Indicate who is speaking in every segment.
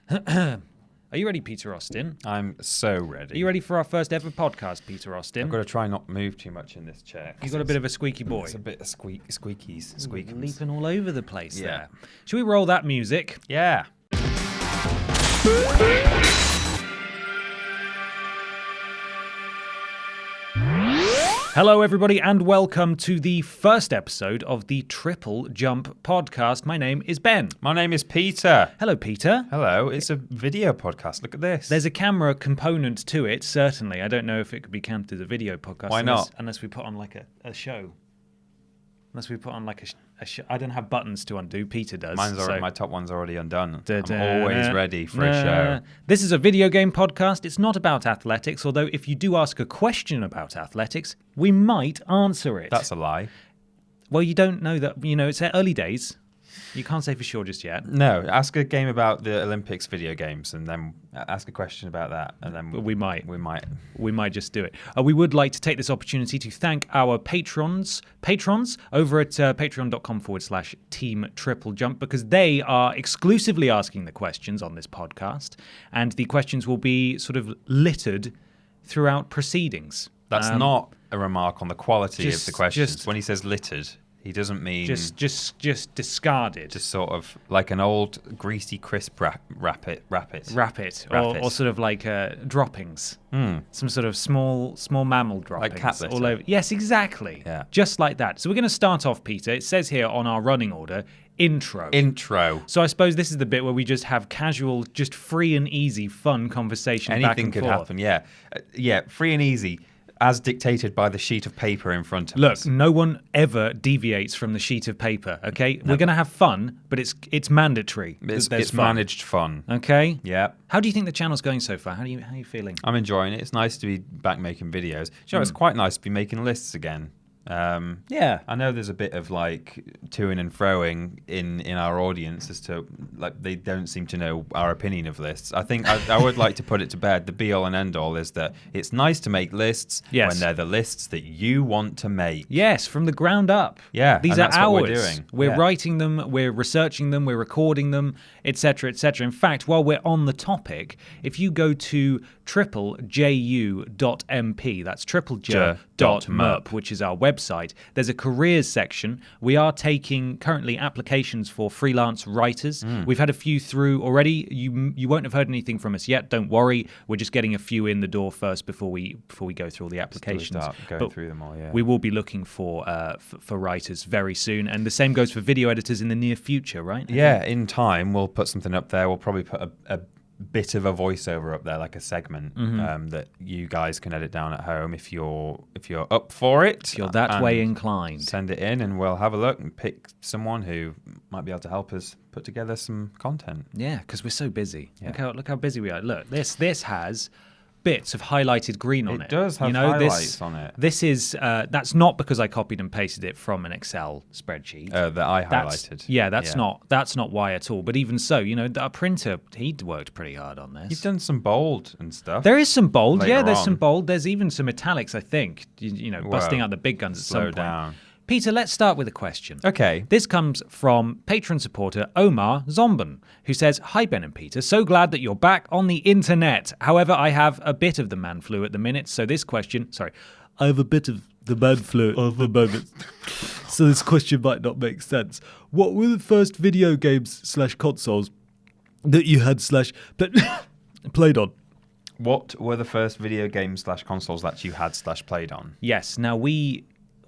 Speaker 1: Are you ready, Peter Austin?
Speaker 2: I'm so ready.
Speaker 1: Are you ready for our first ever podcast, Peter Austin?
Speaker 2: I've got to try not move too much in this chair.
Speaker 1: You've got a bit of a squeaky boy.
Speaker 2: It's a bit of squeakies.
Speaker 1: Leaping all over the place
Speaker 2: Yeah.
Speaker 1: there. Should we roll that music?
Speaker 2: Yeah.
Speaker 1: Hello, everybody, and welcome to the first episode of the TripleJump podcast. My name is Ben.
Speaker 2: My name is Peter.
Speaker 1: Hello, Peter.
Speaker 2: Hello. It's a video podcast. Look at this.
Speaker 1: There's a camera component to it, certainly. I don't know if it could be counted as a video podcast.
Speaker 2: Why not?
Speaker 1: Unless we put on like a show. Unless we put on like a show. I don't have buttons to undo. Peter does.
Speaker 2: My top one's already undone. I'm always ready for a show.
Speaker 1: This is a video game podcast. It's not about athletics, although if you do ask a question about athletics, we might answer it.
Speaker 2: That's a lie.
Speaker 1: Well, you don't know that. It's early days. You can't say for sure just yet.
Speaker 2: No, ask a game about the Olympics video games and then ask a question about that. And then
Speaker 1: We might just do it. We would like to take this opportunity to thank our patrons over at patreon.com/Team TripleJump, because they are exclusively asking the questions on this podcast. And the questions will be sort of littered throughout proceedings.
Speaker 2: That's not a remark on the quality of the questions.
Speaker 1: just-
Speaker 2: when he says littered, he doesn't mean
Speaker 1: just discarded.
Speaker 2: just sort of like an old greasy crisp wrap it.
Speaker 1: Or sort of like droppings. Some sort of small mammal droppings.
Speaker 2: Like cat litter.
Speaker 1: all over. Yes, exactly.
Speaker 2: Yeah.
Speaker 1: Just like that. So we're going to start off, Peter. It says here on our running order, intro. So I suppose this is the bit where we just have casual, just free and easy, fun conversation back
Speaker 2: Anything
Speaker 1: and
Speaker 2: could
Speaker 1: forth.
Speaker 2: happen, yeah. Free and easy, as dictated by the sheet of paper in front of
Speaker 1: Look,
Speaker 2: us.
Speaker 1: no one ever deviates from the sheet of paper, okay? We're going to have fun, but it's mandatory.
Speaker 2: It's
Speaker 1: There's fun.
Speaker 2: managed fun.
Speaker 1: Okay?
Speaker 2: Yeah.
Speaker 1: How do you think the channel's going so far? How are you feeling?
Speaker 2: I'm enjoying it. It's nice to be back making videos. It's quite nice to be making lists again.
Speaker 1: Yeah.
Speaker 2: I know there's a bit of like toing and froing in our audience as to like they don't seem to know our opinion of lists. I think I would like to put it to bed. The be all and end all is that it's nice to make lists when they're the lists that you want to make.
Speaker 1: Yes, from the ground up.
Speaker 2: Yeah,
Speaker 1: these
Speaker 2: and
Speaker 1: are
Speaker 2: that's
Speaker 1: ours.
Speaker 2: what we're doing.
Speaker 1: We're
Speaker 2: Yeah.
Speaker 1: writing them, we're researching them, we're recording them, etc., etc. In fact, while we're on the topic, if you go to triplejU.mp, that's triplej.mp, which is our website, there's a careers section. We are taking currently applications for freelance writers. We've had a few through already. You won't have heard anything from us yet. Don't worry. We're just getting a few in the door first before we go through all the applications.
Speaker 2: Start going through them all, yeah.
Speaker 1: We will be looking for writers very soon, and the same goes for video editors in the near future, right?
Speaker 2: Yeah, in time we'll put something up there. We'll probably put a bit of a voiceover up there, like a segment that you guys can edit down at home if you're up for it.
Speaker 1: If you're that way inclined.
Speaker 2: Send it in, and we'll have a look and pick someone who might be able to help us put together some content.
Speaker 1: Yeah, because we're so busy.
Speaker 2: Yeah.
Speaker 1: Look how busy we are. Look, this has bits of highlighted green on it.
Speaker 2: It does have highlights on it.
Speaker 1: This is that's not because I copied and pasted it from an Excel spreadsheet.
Speaker 2: That I highlighted.
Speaker 1: That's not why at all. But even so, our printer, he'd worked pretty hard on this.
Speaker 2: You've done some bold and stuff.
Speaker 1: There is some bold,
Speaker 2: Later
Speaker 1: there's
Speaker 2: on.
Speaker 1: some bold. There's even some italics, I think. Busting
Speaker 2: Well,
Speaker 1: out the big guns at some
Speaker 2: slow
Speaker 1: point.
Speaker 2: down.
Speaker 1: Peter, let's start with a question.
Speaker 2: Okay.
Speaker 1: This comes from patron supporter Omar Zomban, who says, "Hi Ben and Peter, so glad that you're back on the internet. However, I have a bit of the man flu at the minute, so this question, I have a bit of the man flu at the moment, so this question might not make sense. What were the first video games / consoles that you had / played on?"
Speaker 2: What were the first video games / consoles that you had / played on?
Speaker 1: Yes, now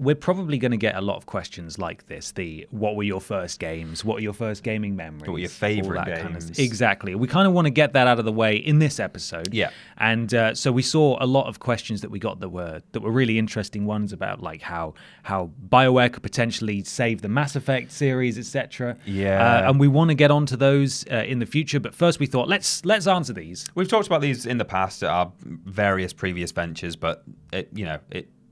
Speaker 1: we're probably going to get a lot of questions like this. What were your first games? What are your first gaming memories?
Speaker 2: What were your favourite
Speaker 1: All that kind of
Speaker 2: games?
Speaker 1: Exactly. We kind of want to get that out of the way in this episode.
Speaker 2: Yeah.
Speaker 1: And so we saw a lot of questions that we got that were really interesting ones about like how BioWare could potentially save the Mass Effect series, etc.
Speaker 2: Yeah.
Speaker 1: And we want to get onto those in the future. But first we thought let's answer these.
Speaker 2: We've talked about these in the past at our various previous ventures, but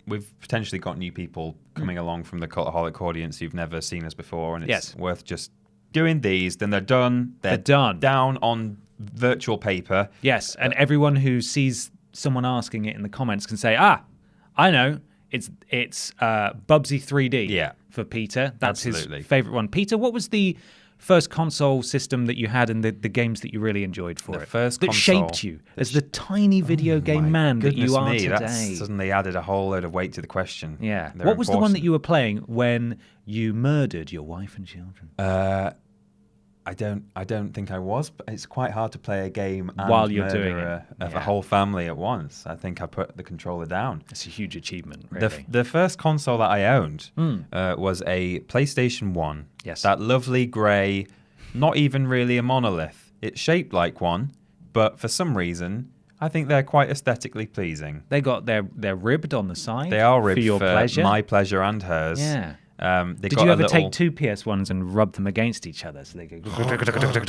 Speaker 2: we've potentially got new people coming along from the Cultaholic audience who've never seen us before, and it's worth just doing these. Then they're done. They're
Speaker 1: done.
Speaker 2: Down on virtual paper.
Speaker 1: Yes, and everyone who sees someone asking it in the comments can say, I know, it's Bubsy 3D
Speaker 2: Yeah.
Speaker 1: for Peter. That's
Speaker 2: Absolutely.
Speaker 1: his favorite one. Peter, what was the first console system that you had and the games that you really enjoyed for
Speaker 2: The
Speaker 1: it?
Speaker 2: first
Speaker 1: that
Speaker 2: console
Speaker 1: shaped you as the tiny video game
Speaker 2: My
Speaker 1: man that you
Speaker 2: goodness
Speaker 1: are
Speaker 2: me,
Speaker 1: today.
Speaker 2: That's suddenly added a whole load of weight to the question.
Speaker 1: Yeah.
Speaker 2: They're
Speaker 1: What was the one that
Speaker 2: important.
Speaker 1: you were playing when you murdered your wife and children?
Speaker 2: I don't think I was, but it's quite hard to play a game and
Speaker 1: While you're
Speaker 2: murder
Speaker 1: doing it.
Speaker 2: a
Speaker 1: Yeah.
Speaker 2: whole family at once. I think I put the controller down.
Speaker 1: It's a huge achievement, really.
Speaker 2: The first console that I owned was a PlayStation 1.
Speaker 1: Yes.
Speaker 2: That lovely grey, not even really a monolith. It's shaped like one, but for some reason, I think they're quite aesthetically pleasing.
Speaker 1: They're ribbed on the side.
Speaker 2: They are ribbed
Speaker 1: for your pleasure.
Speaker 2: my pleasure and hers.
Speaker 1: Yeah.
Speaker 2: They
Speaker 1: Did
Speaker 2: got
Speaker 1: you
Speaker 2: a
Speaker 1: ever
Speaker 2: little...
Speaker 1: take two PS1s and rub them against each other so they go?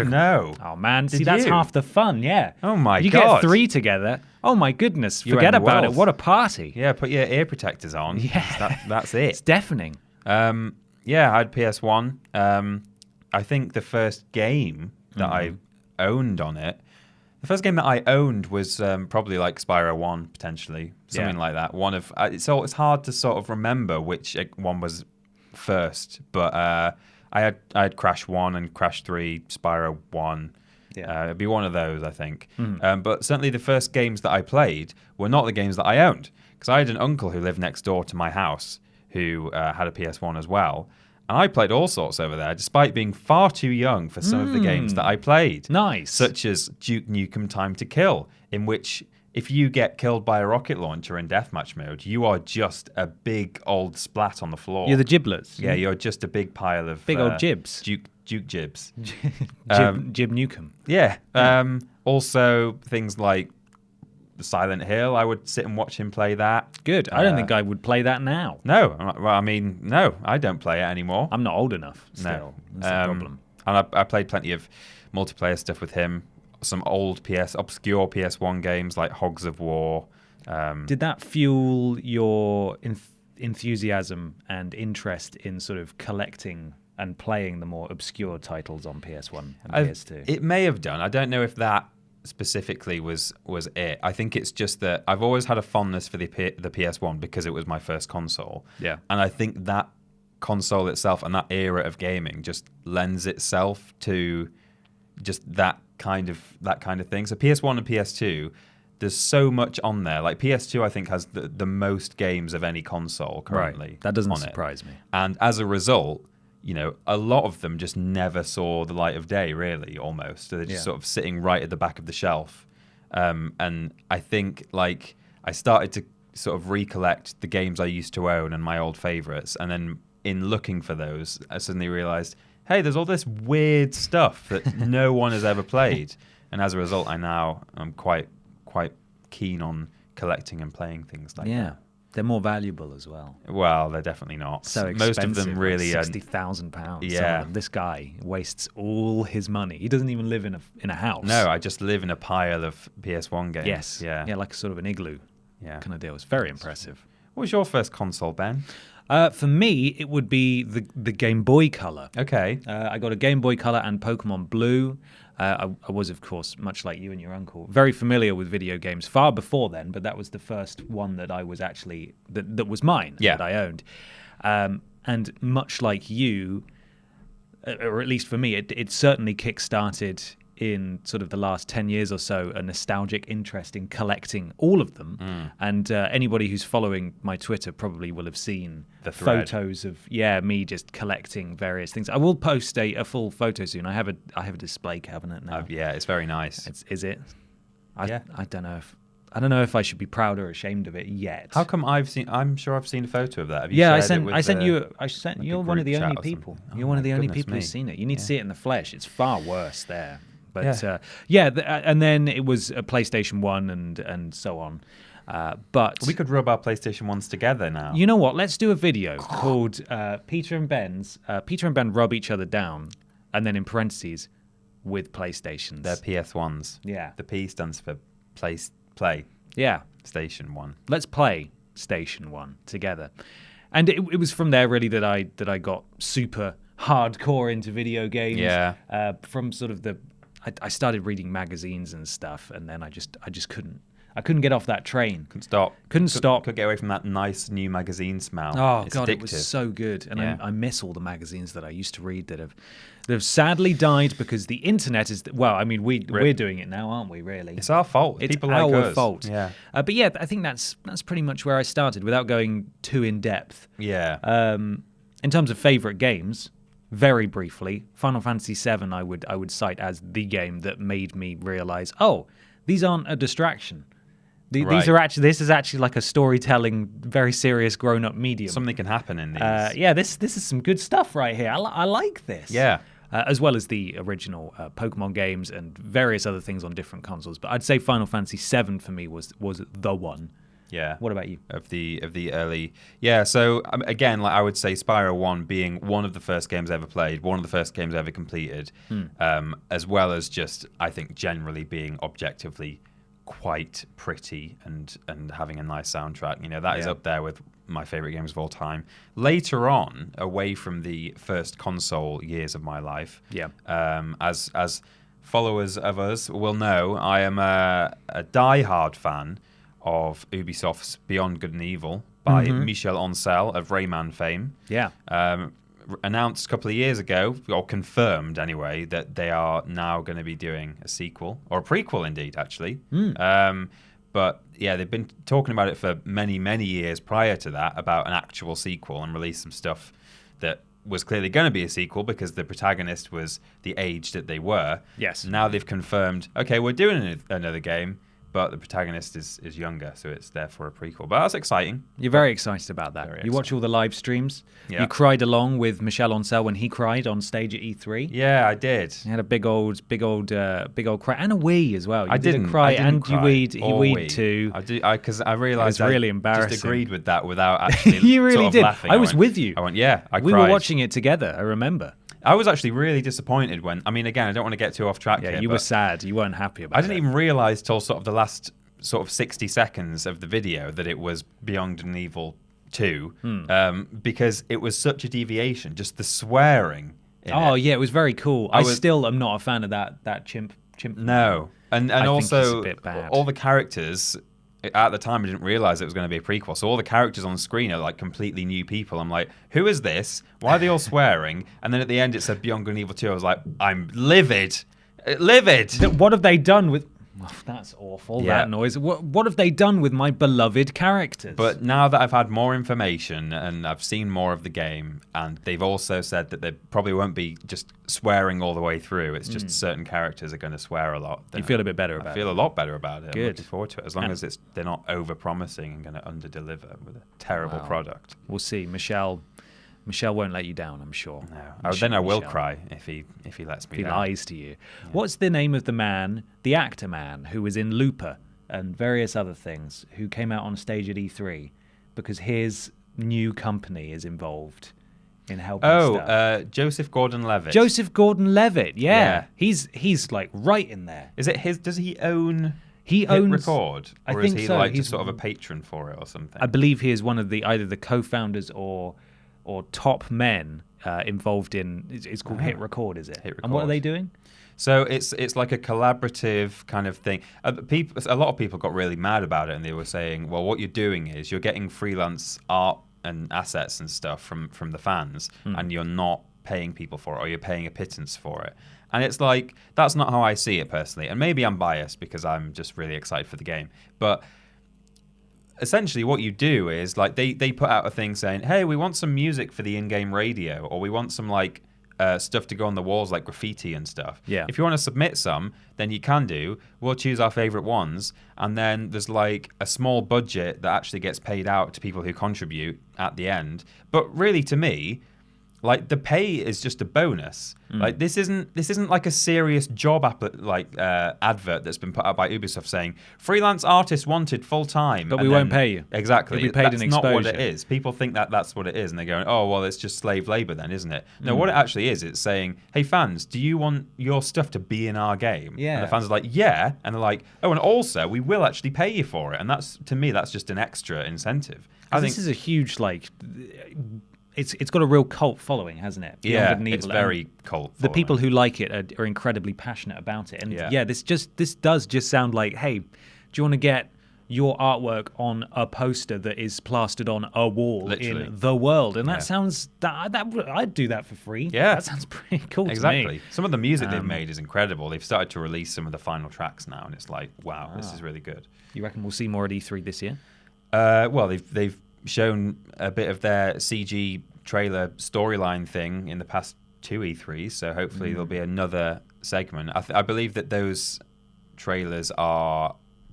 Speaker 2: No.
Speaker 1: Oh man, see
Speaker 2: Did
Speaker 1: that's
Speaker 2: you?
Speaker 1: half the fun. Yeah.
Speaker 2: Oh my
Speaker 1: you
Speaker 2: God.
Speaker 1: get three together. Oh my goodness,
Speaker 2: You're
Speaker 1: forget
Speaker 2: in the
Speaker 1: about it.
Speaker 2: world.
Speaker 1: What a party.
Speaker 2: Yeah, put your ear protectors on.
Speaker 1: Yeah.
Speaker 2: That's
Speaker 1: It's
Speaker 2: it.
Speaker 1: deafening.
Speaker 2: Yeah, I had PS1. I think the first game that I owned on it, the first game that I owned was probably like Spyro 1, potentially. Something like that. It's hard to sort of remember which one was first, but I had Crash 1 and Crash 3, Spyro 1.
Speaker 1: Yeah.
Speaker 2: It'd be one of those, I think. But certainly the first games that I played were not the games that I owned, because I had an uncle who lived next door to my house who had a PS1 as well. And I played all sorts over there, despite being far too young for some of the games that I played.
Speaker 1: Nice.
Speaker 2: Such as Duke Nukem Time to Kill, in which if you get killed by a rocket launcher in deathmatch mode, you are just a big old splat on the floor.
Speaker 1: You're the giblets.
Speaker 2: Yeah, you're just a big pile of...
Speaker 1: Big old jibs.
Speaker 2: Duke jibs.
Speaker 1: Jib Nukem.
Speaker 2: Yeah. Also, things like Silent Hill, I would sit and watch him play that.
Speaker 1: Good. I don't think I would play that now.
Speaker 2: No, well, I mean, no, I don't play it anymore.
Speaker 1: I'm not old enough. Still.
Speaker 2: No.
Speaker 1: That's the problem.
Speaker 2: And I played plenty of multiplayer stuff with him. Some old obscure PS1 games like Hogs of War.
Speaker 1: Did that fuel your enthusiasm and interest in sort of collecting and playing the more obscure titles on PS1 and PS2?
Speaker 2: It may have done. I don't know if that specifically was it. I think it's just that I've always had a fondness for the PS1 because it was my first console.
Speaker 1: Yeah.
Speaker 2: And I think that console itself and that era of gaming just lends itself to just that kind of thing. So PS1 and PS2, there's so much on there. Like PS2, I think has the most games of any console currently.
Speaker 1: Right. That doesn't
Speaker 2: on
Speaker 1: surprise
Speaker 2: it.
Speaker 1: me.
Speaker 2: And as a result, you know, a lot of them just never saw the light of day, really, almost. So they're just sort of sitting right at the back of the shelf. And I think, like, I started to sort of recollect the games I used to own and my old favorites. And then in looking for those, I suddenly realized, hey, there's all this weird stuff that no one has ever played. And as a result, I'm quite keen on collecting and playing things like that.
Speaker 1: They're more valuable as well.
Speaker 2: Well, they're definitely not.
Speaker 1: So expensive.
Speaker 2: Most of them really are.
Speaker 1: £60,000.
Speaker 2: Yeah.
Speaker 1: This guy wastes all his money. He doesn't even live in a house.
Speaker 2: No, I just live in a pile of PS1 games.
Speaker 1: Yes.
Speaker 2: Yeah.
Speaker 1: Yeah, like a sort of an igloo kind of deal. It's very impressive.
Speaker 2: What was your first console, Ben?
Speaker 1: For me, it would be the Game Boy Color.
Speaker 2: Okay.
Speaker 1: I got a Game Boy Color and Pokemon Blue. I was, of course, much like you and your uncle, very familiar with video games far before then, but that was the first one that I was actually, that was mine, that I owned. And much like you, or at least for me, it certainly kick-started in sort of the last 10 years or so a nostalgic interest in collecting all of them. And anybody who's following my Twitter probably will have seen
Speaker 2: The thread.
Speaker 1: photos of me just collecting various things. I will post a full photo soon. I have a display cabinet now.
Speaker 2: Yeah, it's very nice.
Speaker 1: Is it?
Speaker 2: Yeah.
Speaker 1: I don't know if I should be proud or ashamed of it yet.
Speaker 2: How come I'm sure I've seen a photo of that. Have you
Speaker 1: Yeah,
Speaker 2: shared it
Speaker 1: I sent
Speaker 2: with
Speaker 1: you. You're one of the
Speaker 2: group
Speaker 1: only
Speaker 2: chat or
Speaker 1: people.
Speaker 2: something?
Speaker 1: You're
Speaker 2: Oh
Speaker 1: one of
Speaker 2: my
Speaker 1: the only
Speaker 2: goodness
Speaker 1: people
Speaker 2: me.
Speaker 1: who's seen it. You need to see it in the flesh. It's far worse there. But and then it was a PlayStation 1 and so on. But
Speaker 2: We could rub our PlayStation 1s together now.
Speaker 1: you know what? Let's do a video called Peter and Ben rub each other down, and then in parentheses with PlayStations.
Speaker 2: They're PS1s.
Speaker 1: Yeah.
Speaker 2: The P stands for play
Speaker 1: Yeah.
Speaker 2: station 1.
Speaker 1: Let's play Station 1 together. And it was from there really that I got super hardcore into video games.
Speaker 2: Yeah.
Speaker 1: From sort of I started reading magazines and stuff, and then I just couldn't I couldn't get off that train.
Speaker 2: Couldn't stop.
Speaker 1: Stop.
Speaker 2: Could get away from that nice new magazine smell.
Speaker 1: Oh
Speaker 2: It's
Speaker 1: God,
Speaker 2: addictive.
Speaker 1: it was so good, and
Speaker 2: Yeah.
Speaker 1: I miss all the magazines that I used to read that have sadly died because the internet is. Well, I mean, we're doing it now, aren't we? Really,
Speaker 2: It's our fault.
Speaker 1: It's
Speaker 2: People
Speaker 1: our
Speaker 2: like us.
Speaker 1: fault.
Speaker 2: Yeah.
Speaker 1: But yeah, I think that's pretty much where I started without going too in depth.
Speaker 2: Yeah.
Speaker 1: In terms of favorite games, very briefly, Final Fantasy VII I would cite as the game that made me realize, oh, these aren't a distraction.
Speaker 2: Right.
Speaker 1: This is actually like a storytelling, very serious grown-up medium.
Speaker 2: Something can happen in these.
Speaker 1: Yeah, this is some good stuff right here. I like this.
Speaker 2: Yeah.
Speaker 1: As well as the original Pokemon games and various other things on different consoles. But I'd say Final Fantasy VII for me was the one.
Speaker 2: Yeah.
Speaker 1: What about you?
Speaker 2: Of the early, yeah. So again, like I would say, Spyro 1 being one of the first games I ever played, one of the first games I ever completed, as well as just I think generally being objectively quite pretty and having a nice soundtrack. You know, that is up there with my favorite games of all time. Later on, away from the first console years of my life, as followers of us will know, I am a die-hard fan of Ubisoft's Beyond Good and Evil by Michel Ancel of Rayman fame.
Speaker 1: Yeah.
Speaker 2: Announced a couple of years ago, or confirmed anyway, that they are now going to be doing a sequel, or a prequel indeed, actually. But yeah, they've been talking about it for many, many years prior to that, about an actual sequel, and released some stuff that was clearly going to be a sequel because the protagonist was the age that they were.
Speaker 1: Yes.
Speaker 2: Now they've confirmed, okay, we're doing another game, but the protagonist is younger, so it's therefore a prequel. But that's exciting.
Speaker 1: You're very excited about that.
Speaker 2: Very
Speaker 1: You watch all the live streams.
Speaker 2: Yeah.
Speaker 1: You cried along with Michel Ancel when he cried on stage at E3.
Speaker 2: Yeah, I did.
Speaker 1: He had a big old cry, and a wee as well.
Speaker 2: I didn't cry,
Speaker 1: and
Speaker 2: cry.
Speaker 1: you
Speaker 2: Or
Speaker 1: weed
Speaker 2: wee.
Speaker 1: too.
Speaker 2: I did, because I realised
Speaker 1: It was really
Speaker 2: I
Speaker 1: embarrassing.
Speaker 2: just agreed with that without actually
Speaker 1: You really
Speaker 2: sort of
Speaker 1: did.
Speaker 2: laughing.
Speaker 1: I was with you.
Speaker 2: I went, yeah, I
Speaker 1: We
Speaker 2: cried.
Speaker 1: were watching it together, I remember.
Speaker 2: I was actually really disappointed when, I mean, again, I don't want to get too off track
Speaker 1: Yeah,
Speaker 2: here,
Speaker 1: you
Speaker 2: but
Speaker 1: were sad. You weren't happy about it.
Speaker 2: I didn't even realise till sort of the last sort of 60 seconds of the video that it was Beyond Good and Evil 2, because it was such a deviation, just the swearing in it.
Speaker 1: Yeah, it was very cool. I still am not a fan of that chimp.
Speaker 2: No. And
Speaker 1: I think
Speaker 2: also,
Speaker 1: he's a bit bad.
Speaker 2: all the characters, at the time I didn't realise it was going to be a prequel, so all the characters on screen are like completely new people. I'm like, who is this? Why are they all swearing? And then at the end it said Beyond Good and Evil 2. I was like, I'm livid. Livid!
Speaker 1: What have they done with... Oh, that's awful,
Speaker 2: Yeah.
Speaker 1: that noise. What have they done with my beloved characters?
Speaker 2: But now that I've had more information and I've seen more of the game, and they've also said that they probably won't be just swearing all the way through. It's just certain characters are going to swear a lot.
Speaker 1: You feel a bit better about
Speaker 2: I
Speaker 1: it.
Speaker 2: feel a lot better about it.
Speaker 1: Good.
Speaker 2: I'm looking forward to it. As long as they're not over-promising and going to under-deliver with a terrible product.
Speaker 1: We'll see. Michelle won't let you down, I'm sure.
Speaker 2: No. Then I will
Speaker 1: Michelle.
Speaker 2: cry if he lets me
Speaker 1: He
Speaker 2: down.
Speaker 1: lies to you. Yeah. What's the name of the actor man who was in Looper and various other things, who came out on stage at E3 because his new company is involved in helping stuff?
Speaker 2: Joseph Gordon-Levitt.
Speaker 1: Joseph Gordon-Levitt,
Speaker 2: Yeah.
Speaker 1: He's like right in there.
Speaker 2: Is it his? Does he own?
Speaker 1: He
Speaker 2: Hit
Speaker 1: owns
Speaker 2: Record,
Speaker 1: I
Speaker 2: or
Speaker 1: think
Speaker 2: is he
Speaker 1: so.
Speaker 2: like
Speaker 1: He's
Speaker 2: just sort of a patron for it or something?
Speaker 1: I believe he is one of either the co-founders or top men involved in. It's called Hit Record, is it?
Speaker 2: Hit
Speaker 1: And what are
Speaker 2: Record.
Speaker 1: they doing?
Speaker 2: So it's like a collaborative kind of thing. A lot of people got really mad about it, and they were saying, well, what you're doing is you're getting freelance art and assets and stuff from the fans, and you're not paying people for it, or you're paying a pittance for it. And it's like, that's not how I see it personally. And maybe I'm biased because I'm just really excited for the game. But essentially what you do is like they put out a thing saying, hey, we want some music for the in-game radio, or we want some like stuff to go on the walls like graffiti and stuff.
Speaker 1: Yeah.
Speaker 2: If you want to submit some, then you can do. We'll choose our favorite ones, and then there's like a small budget that actually gets paid out to people who contribute at the end. But really, to me, like the pay is just a bonus. Like this isn't like a serious job advert that's been put out by Ubisoft saying freelance artists wanted full time,
Speaker 1: But we won't pay you.
Speaker 2: Exactly,
Speaker 1: You'll be paid
Speaker 2: that's
Speaker 1: in
Speaker 2: not what
Speaker 1: exposure.
Speaker 2: it is. People think that that's what it is, and they're going, oh well, it's just slave labor then, isn't it? No, what it actually is, it's saying, hey fans, do you want your stuff to be in our game?
Speaker 1: Yeah.
Speaker 2: And the fans are like, yeah, and they're like, oh, and also we will actually pay you for it, and that's, to me, that's just an extra incentive. I think
Speaker 1: This is a huge It's got a real cult following, hasn't it? Beyond
Speaker 2: yeah,
Speaker 1: Good and
Speaker 2: it's
Speaker 1: Evil.
Speaker 2: very
Speaker 1: And
Speaker 2: cult.
Speaker 1: the people who like it are incredibly passionate about it. And
Speaker 2: Yeah.
Speaker 1: this does just sound like, hey, do you want to get your artwork on a poster that is plastered on a wall
Speaker 2: Literally.
Speaker 1: in the world, and that sounds that I'd do that for free.
Speaker 2: Yeah.
Speaker 1: That sounds pretty cool to
Speaker 2: Exactly.
Speaker 1: me.
Speaker 2: Some of the music they've made is incredible. They've started to release some of the final tracks now, and it's like, wow, this is really good.
Speaker 1: You reckon we'll see more at E3 this year?
Speaker 2: Well, they've shown a bit of their CG trailer storyline thing in the past 2 E3s, so hopefully there'll be another segment. I believe that those trailers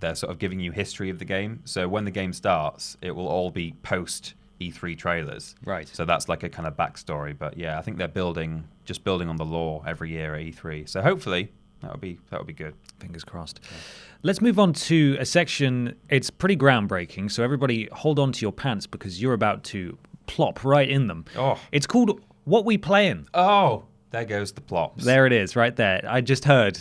Speaker 2: they're sort of giving you history of the game. So when the game starts, it will all be post E3 trailers.
Speaker 1: Right.
Speaker 2: So that's like a kind of backstory. But yeah, I think they're building on the lore every year at E3. So hopefully that'll be good.
Speaker 1: Fingers crossed. Yeah. Let's move on to a section. It's pretty groundbreaking, so everybody hold on to your pants because you're about to plop right in them.
Speaker 2: Oh.
Speaker 1: It's called What We Playin'.
Speaker 2: Oh, there goes the plops.
Speaker 1: There it is, right there. I just heard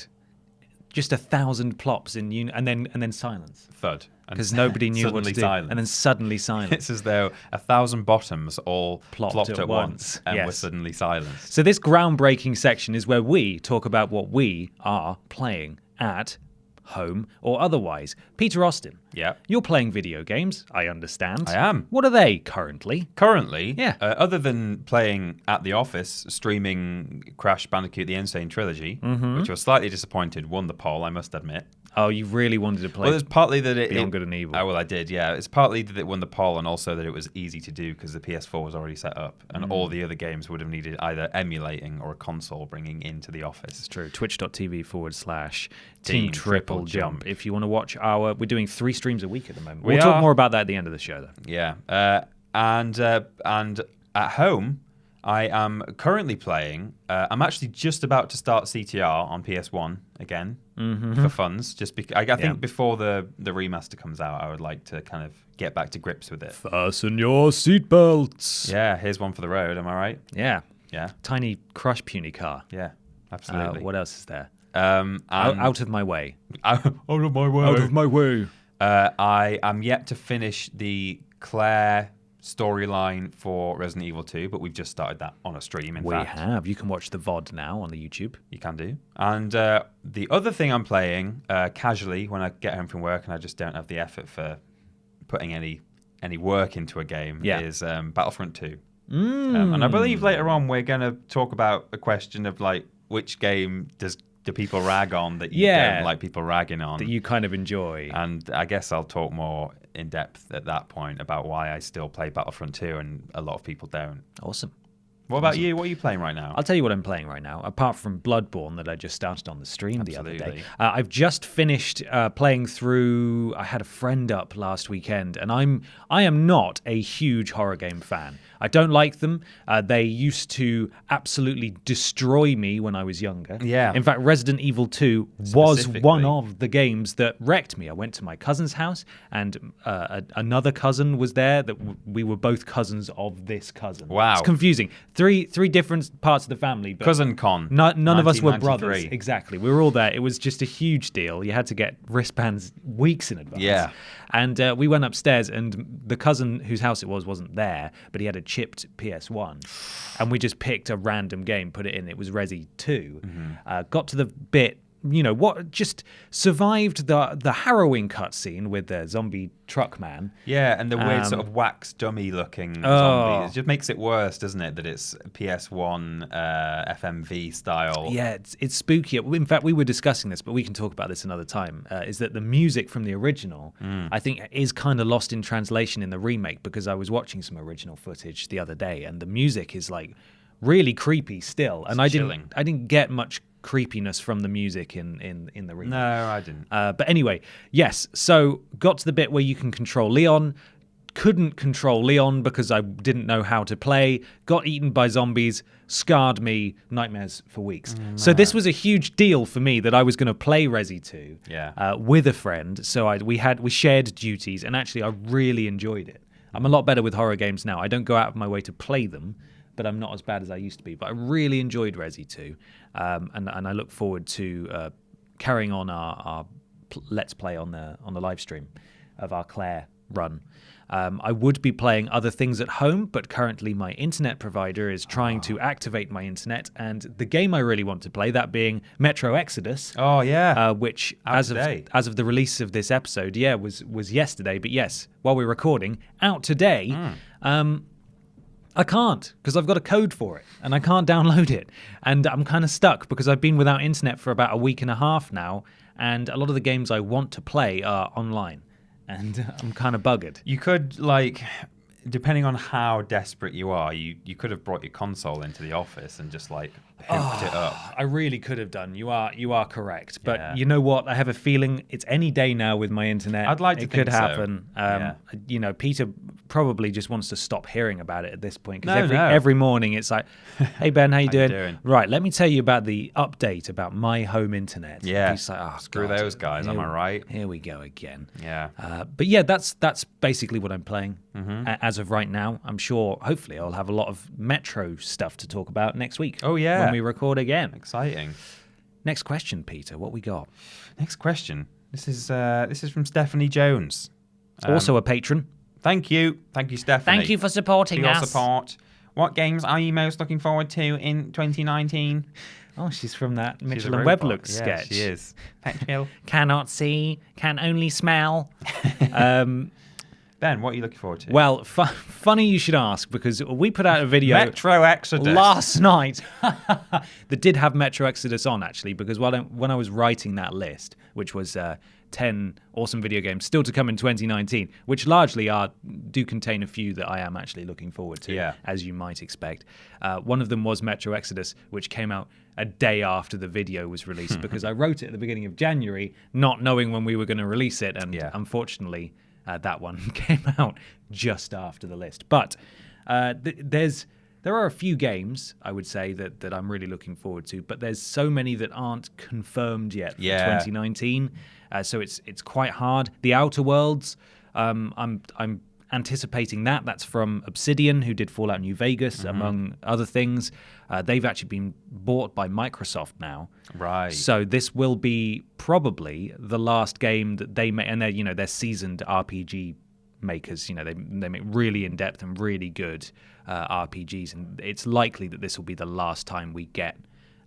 Speaker 1: just 1,000 plops and then silence.
Speaker 2: Thud.
Speaker 1: Because nobody knew what to do.
Speaker 2: Silence.
Speaker 1: And then suddenly silence.
Speaker 2: It's as though 1,000 bottoms all
Speaker 1: Plopped
Speaker 2: at
Speaker 1: at
Speaker 2: once and
Speaker 1: Yes.
Speaker 2: were suddenly silenced.
Speaker 1: So this groundbreaking section is where we talk about what we are playing at home or otherwise. Peter Austin.
Speaker 2: Yeah.
Speaker 1: You're playing video games, I understand.
Speaker 2: I am.
Speaker 1: What are they currently?
Speaker 2: Currently,
Speaker 1: Yeah.
Speaker 2: Other than playing at the office, streaming Crash Bandicoot The Insane Trilogy, which I was slightly disappointed, won the poll, I must admit.
Speaker 1: Oh, you really wanted to play
Speaker 2: Well, there's partly that
Speaker 1: Beyond Good and Evil.
Speaker 2: Oh, well, I did, yeah. It's partly that it won the poll and also that it was easy to do because the PS4 was already set up and all the other games would have needed either emulating or a console bringing into the office.
Speaker 1: It's true. Twitch.tv/Team
Speaker 2: Team
Speaker 1: Triple Jump.
Speaker 2: TripleJump.
Speaker 1: If you want to watch we're doing 3 streams a week at the moment.
Speaker 2: We
Speaker 1: We'll talk
Speaker 2: are.
Speaker 1: more about that at the end of the show, though.
Speaker 2: Yeah. And at home, I am currently playing. I'm actually just about to start CTR on PS1 again for funds. Just because I think before the remaster comes out, I would like to kind of get back to grips with it.
Speaker 1: Fasten your seatbelts.
Speaker 2: Yeah, here's one for the road. Am I right?
Speaker 1: Yeah.
Speaker 2: Yeah.
Speaker 1: Tiny Crush puny car.
Speaker 2: Yeah. Absolutely.
Speaker 1: What else is there?
Speaker 2: And
Speaker 1: Out of my way.
Speaker 2: out of my way.
Speaker 1: Out of my way.
Speaker 2: I am yet to finish the Claire storyline for Resident Evil 2, but we've just started that on a stream. In fact,
Speaker 1: have. You can watch the VOD now on the YouTube.
Speaker 2: you can do. And the other thing I'm playing casually when I get home from work and I just don't have the effort for putting any work into a game is Battlefront 2. And I believe later on we're going to talk about a question of like which game do people rag on that you don't like people ragging on.
Speaker 1: That you kind of enjoy.
Speaker 2: And I guess I'll talk more in depth at that point about why I still play Battlefront 2 and a lot of people don't.
Speaker 1: Awesome.
Speaker 2: What about you? What are you playing right now?
Speaker 1: I'll tell you what I'm playing right now, apart from Bloodborne that I just started on the stream the other day.
Speaker 2: Absolutely.
Speaker 1: I've just finished playing through. I had a friend up last weekend, and I am not a huge horror game fan. I don't like them. They used to absolutely destroy me when I was younger.
Speaker 2: Yeah.
Speaker 1: In fact, Resident Evil 2 was
Speaker 2: Specifically.
Speaker 1: one of the games that wrecked me. I went to my cousin's house, and another cousin was there. That we were both cousins of this cousin.
Speaker 2: Wow.
Speaker 1: It's confusing. Three different parts of the family, but
Speaker 2: Cousin Con.
Speaker 1: none of us were brothers.
Speaker 2: 1993.
Speaker 1: Exactly. We were all there. It was just a huge deal. You had to get wristbands weeks in advance.
Speaker 2: Yeah.
Speaker 1: And we went upstairs, and the cousin whose house it was wasn't there, but he had a chipped PS1. And we just picked a random game, put it in. It was Resi 2. Got to the bit, just survived the harrowing cutscene with the zombie truck man.
Speaker 2: Yeah, and the weird sort of wax dummy looking
Speaker 1: Oh.
Speaker 2: zombies. It just makes it worse, doesn't it? That it's PS1 FMV style.
Speaker 1: Yeah, it's spooky. In fact, we were discussing this, but we can talk about this another time. Is that the music from the original, I think, is kind of lost in translation in the remake, because I was watching some original footage the other day, and the music is like really creepy still. And I didn't get much creepiness from the music in the remake.
Speaker 2: No, I didn't.
Speaker 1: But anyway, yes. So got to the bit where you can control Leon. Couldn't control Leon because I didn't know how to play. Got eaten by zombies. Scarred me. Nightmares for weeks. So this was a huge deal for me that I was going to play Resi 2 with a friend. So we shared duties, and actually I really enjoyed it. I'm a lot better with horror games now. I don't go out of my way to play them, but I'm not as bad as I used to be. But I really enjoyed Resi 2, and I look forward to carrying on our Let's Play on the live stream of our Claire run. I would be playing other things at home, but currently my internet provider is trying to activate my internet, and the game I really want to play, that being Metro Exodus,
Speaker 2: Oh, yeah.
Speaker 1: which
Speaker 2: Out
Speaker 1: as
Speaker 2: today.
Speaker 1: of the release of this episode, was yesterday. But yes, while we're recording, out today. I can't because I've got a code for it and I can't download it, and I'm kind of stuck because I've been without internet for about a week and a half now, and a lot of the games I want to play are online, and I'm kind of buggered.
Speaker 2: You could, depending on how desperate you are, you could have brought your console into the office and just hooked it up.
Speaker 1: I really could have done. You are correct, but
Speaker 2: Yeah.
Speaker 1: you know what? I have a feeling it's any day now with my internet.
Speaker 2: I'd like to
Speaker 1: it
Speaker 2: think
Speaker 1: could
Speaker 2: so.
Speaker 1: happen.
Speaker 2: Yeah.
Speaker 1: Peter probably just wants to stop hearing about it at this point
Speaker 2: No,
Speaker 1: because
Speaker 2: no.
Speaker 1: every morning it's like, "Hey Ben, how you
Speaker 2: How you
Speaker 1: doing?
Speaker 2: doing?
Speaker 1: Right, let me tell you about the update about my home internet."
Speaker 2: Yeah.
Speaker 1: He's like, "Oh,
Speaker 2: Screw
Speaker 1: God,
Speaker 2: those guys, am I right?"
Speaker 1: Here we go again.
Speaker 2: Yeah.
Speaker 1: But yeah, that's basically what I'm playing
Speaker 2: Mm-hmm.
Speaker 1: as of right now. I'm sure, hopefully, I'll have a lot of Metro stuff to talk about next week.
Speaker 2: Oh, yeah.
Speaker 1: when we record again.
Speaker 2: Exciting.
Speaker 1: Next question, Peter. What we got?
Speaker 2: Next question. This is from Stephanie Jones.
Speaker 1: Also a patron.
Speaker 2: Thank you, Stephanie.
Speaker 1: Thank you for supporting
Speaker 2: for your
Speaker 1: us.
Speaker 2: support. What games are you most looking forward to in 2019?
Speaker 1: Oh, she's from that
Speaker 2: She's
Speaker 1: Mitchell
Speaker 2: a
Speaker 1: and
Speaker 2: robot.
Speaker 1: Weblook
Speaker 2: Yeah,
Speaker 1: sketch.
Speaker 2: she is. Thank you.
Speaker 1: Cannot see, can only smell.
Speaker 2: Ben, what are you looking forward to?
Speaker 1: Well, funny you should ask, because we put out a video
Speaker 2: Metro Exodus.
Speaker 1: last night that did have Metro Exodus on, actually, because when I was writing that list, which was 10 awesome video games still to come in 2019, which largely do contain a few that I am actually looking forward to,
Speaker 2: Yeah.
Speaker 1: as you might expect. One of them was Metro Exodus, which came out a day after the video was released, because I wrote it at the beginning of January, not knowing when we were going to release it, and
Speaker 2: Yeah.
Speaker 1: unfortunately that one came out just after the list. But there are a few games, I would say, that I'm really looking forward to, but there's so many that aren't confirmed yet for
Speaker 2: Yeah.
Speaker 1: 2019. So it's quite hard. The Outer Worlds, I'm anticipating that. That's from Obsidian, who did Fallout New Vegas, among other things. They've actually been bought by Microsoft now.
Speaker 2: Right.
Speaker 1: So this will be probably the last game that they make, and they're seasoned RPG makers. They make really in-depth and really good RPGs, and it's likely that this will be the last time we get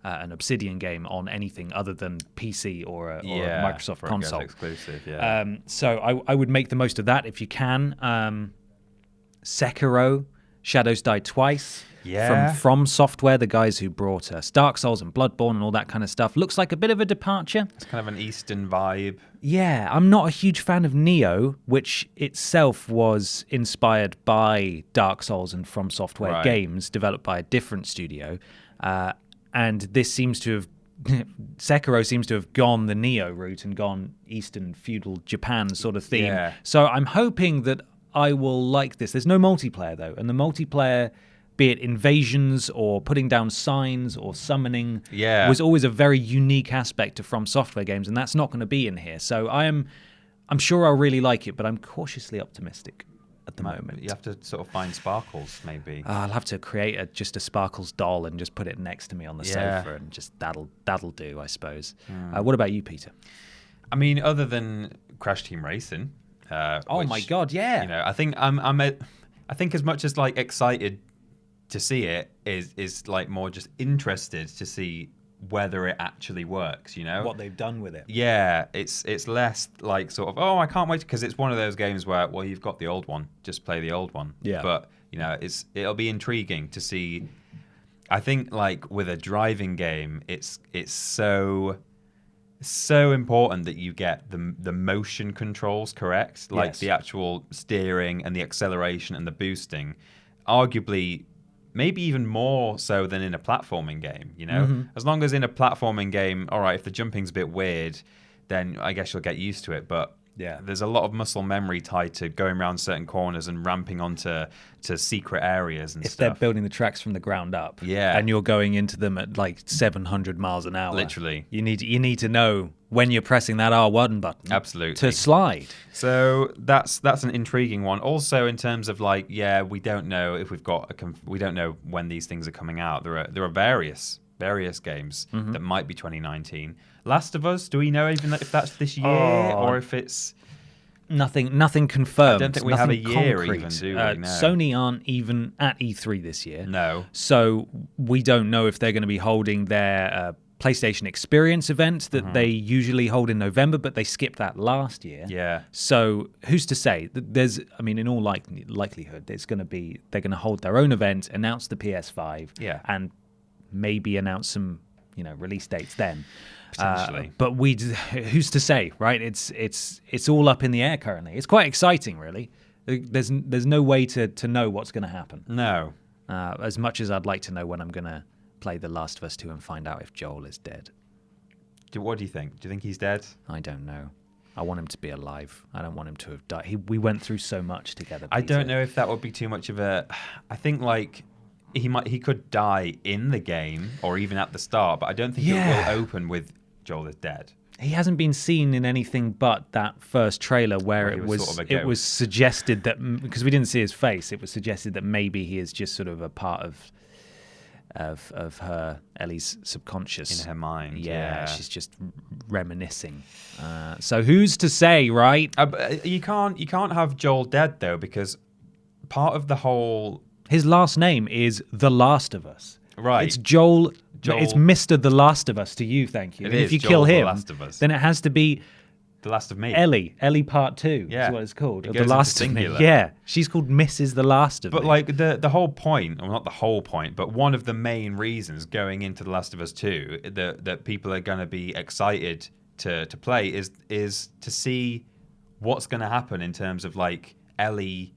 Speaker 1: an Obsidian game on anything other than PC or a Microsoft
Speaker 2: for
Speaker 1: console.
Speaker 2: A exclusive, yeah.
Speaker 1: So I would make the most of that if you can. Sekiro, Shadows Die Twice.
Speaker 2: Yeah.
Speaker 1: From Software, the guys who brought Dark Souls and Bloodborne and all that kind of stuff. Looks like a bit of a departure.
Speaker 2: It's kind of an Eastern vibe.
Speaker 1: Yeah, I'm not a huge fan of Neo, which itself was inspired by Dark Souls and From Software games developed by a different studio. And this seems to have Sekiro seems to have gone the Neo route and gone Eastern feudal Japan sort of theme.
Speaker 2: Yeah.
Speaker 1: So I'm hoping that I will like this. There's no multiplayer, though, and the multiplayer, be it invasions or putting down signs or summoning, was always a very unique aspect to From Software games, and that's not going to be in here. So I'm sure I'll really like it, but I'm cautiously optimistic at the moment.
Speaker 2: You have to sort of find Sparkles, maybe.
Speaker 1: I'll have to create just a Sparkles doll and just put it next to me on the sofa, and just that'll do, I suppose. What about you, Peter?
Speaker 2: I mean, other than Crash Team Racing.
Speaker 1: Oh my God, yeah.
Speaker 2: I think I think as much as excited to see it is more just interested to see whether it actually works,
Speaker 1: what they've done with it.
Speaker 2: Yeah, it's less sort of, I can't wait, because it's one of those games where, well, you've got the old one, just play the old one.
Speaker 1: Yeah.
Speaker 2: But it'll be intriguing to see. I think with a driving game, it's so important that you get the motion controls correct, the actual steering and the acceleration and the boosting, arguably maybe even more so than in a platforming game. As long as in a platforming game, all right, if the jumping's a bit weird, then I guess you'll get used to it. But there's a lot of muscle memory tied to going around certain corners and ramping onto secret areas and
Speaker 1: if
Speaker 2: stuff.
Speaker 1: they're building the tracks from the ground up,
Speaker 2: Yeah.
Speaker 1: and you're going into them at 700 miles an hour,
Speaker 2: Literally.
Speaker 1: you need to know when you're pressing that R1 button,
Speaker 2: Absolutely,
Speaker 1: to slide.
Speaker 2: So that's an intriguing one. Also, in terms of we don't know if we've got we don't know when these things are coming out. There are various games that might be 2019. Last of Us, do we know even if that's this year or if it's
Speaker 1: Nothing confirmed.
Speaker 2: I don't think we have a
Speaker 1: nothing
Speaker 2: year
Speaker 1: concrete.
Speaker 2: even, do we? No.
Speaker 1: Sony aren't even at E3 this year.
Speaker 2: No.
Speaker 1: So we don't know if they're going to be holding their PlayStation Experience event that they usually hold in November, but they skipped that last year.
Speaker 2: Yeah.
Speaker 1: So who's to say? In all likelihood, they're going to hold their own event, announce the PS5,
Speaker 2: Yeah.
Speaker 1: and maybe announce some, release dates then.
Speaker 2: Potentially.
Speaker 1: But who's to say, right? It's all up in the air currently. It's quite exciting, really. There's no way to know what's going to happen.
Speaker 2: No.
Speaker 1: As much as I'd like to know when I'm going to play The Last of Us 2 and find out if Joel is dead.
Speaker 2: What do you think? Do you think he's dead?
Speaker 1: I don't know. I want him to be alive. I don't want him to have died. We went through so much together, Peter.
Speaker 2: I don't know if that would be too much of a... I think, he could die in the game or even at the start, but I don't think it will open with Joel is dead.
Speaker 1: He hasn't been seen in anything but that first trailer where it was suggested that, because we didn't see his face, it was suggested that maybe he is just sort of a part of her, Ellie's subconscious.
Speaker 2: In her mind.
Speaker 1: Yeah. She's just reminiscing. So who's to say, right?
Speaker 2: You can't have Joel dead though, because part of the whole...
Speaker 1: His last name is The Last of Us.
Speaker 2: Right.
Speaker 1: It's Joel. It's Mr. The Last of Us to you, thank you.
Speaker 2: It
Speaker 1: and
Speaker 2: is
Speaker 1: if you
Speaker 2: Joel
Speaker 1: kill
Speaker 2: The
Speaker 1: him,
Speaker 2: Last of Us.
Speaker 1: then it has to be
Speaker 2: The Last of Me.
Speaker 1: Ellie Part 2
Speaker 2: Yeah.
Speaker 1: is what it's called.
Speaker 2: It
Speaker 1: The
Speaker 2: goes
Speaker 1: Last
Speaker 2: into
Speaker 1: of Me.
Speaker 2: singular.
Speaker 1: Yeah. She's called Mrs. The Last of Me.
Speaker 2: But the whole point, well, not the whole point, but one of the main reasons going into The Last of Us 2 that people are going to be excited to play is to see what's going to happen in terms of Ellie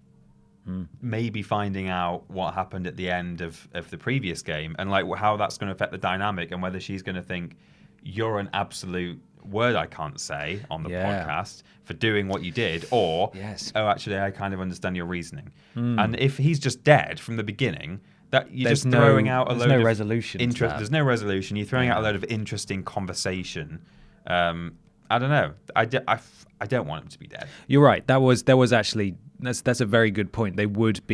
Speaker 2: maybe finding out what happened at the end of the previous game and how that's going to affect the dynamic and whether she's going to think you're an absolute word I can't say on the podcast for doing what you did, or oh, actually I kind of understand your reasoning. And if he's just dead from the beginning, that you're just throwing out a load of
Speaker 1: resolution.
Speaker 2: There's no resolution. You're throwing out a load of interesting conversation. I don't know. I don't want him to be dead.
Speaker 1: You're right. There was actually that's a very good point. They wouldn't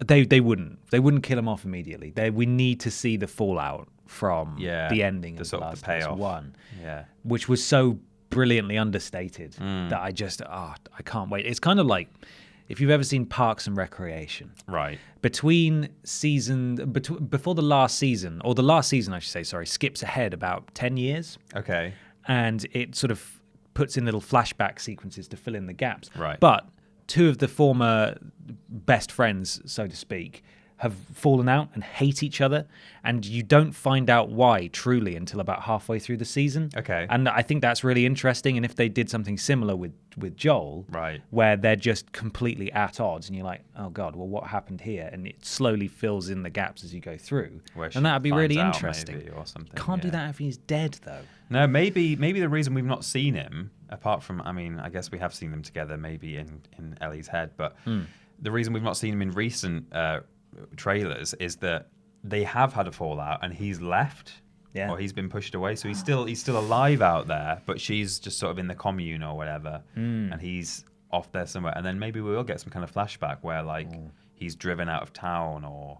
Speaker 1: kill him off immediately. We need to see the fallout from the ending of The Last of Us 1, which was so brilliantly understated that I can't wait. It's kind of like if you've ever seen Parks and Recreation,
Speaker 2: right?
Speaker 1: Before the last season, or the last season, I should say, sorry, skips ahead about 10 years.
Speaker 2: Okay.
Speaker 1: And it sort of puts in little flashback sequences to fill in the gaps.
Speaker 2: Right.
Speaker 1: But two of the former best friends, so to speak, have fallen out and hate each other, and you don't find out why truly until about halfway through the season.
Speaker 2: Okay.
Speaker 1: And I think that's really interesting. And if they did something similar with Joel,
Speaker 2: right,
Speaker 1: where they're just completely at odds, and you're like, oh God, well, what happened here? And it slowly fills in the gaps as you go through.
Speaker 2: And
Speaker 1: that'd be really interesting.
Speaker 2: Maybe, or something.
Speaker 1: Can't do that if he's dead, though.
Speaker 2: No, maybe the reason we've not seen him, apart from, I guess we have seen them together, maybe in Ellie's head, but the reason we've not seen him in recent trailers is that they have had a fallout and he's left, or he's been pushed away, so he's still alive out there, but she's just sort of in the commune or whatever, and he's off there somewhere, and then maybe we will get some kind of flashback where he's driven out of town, or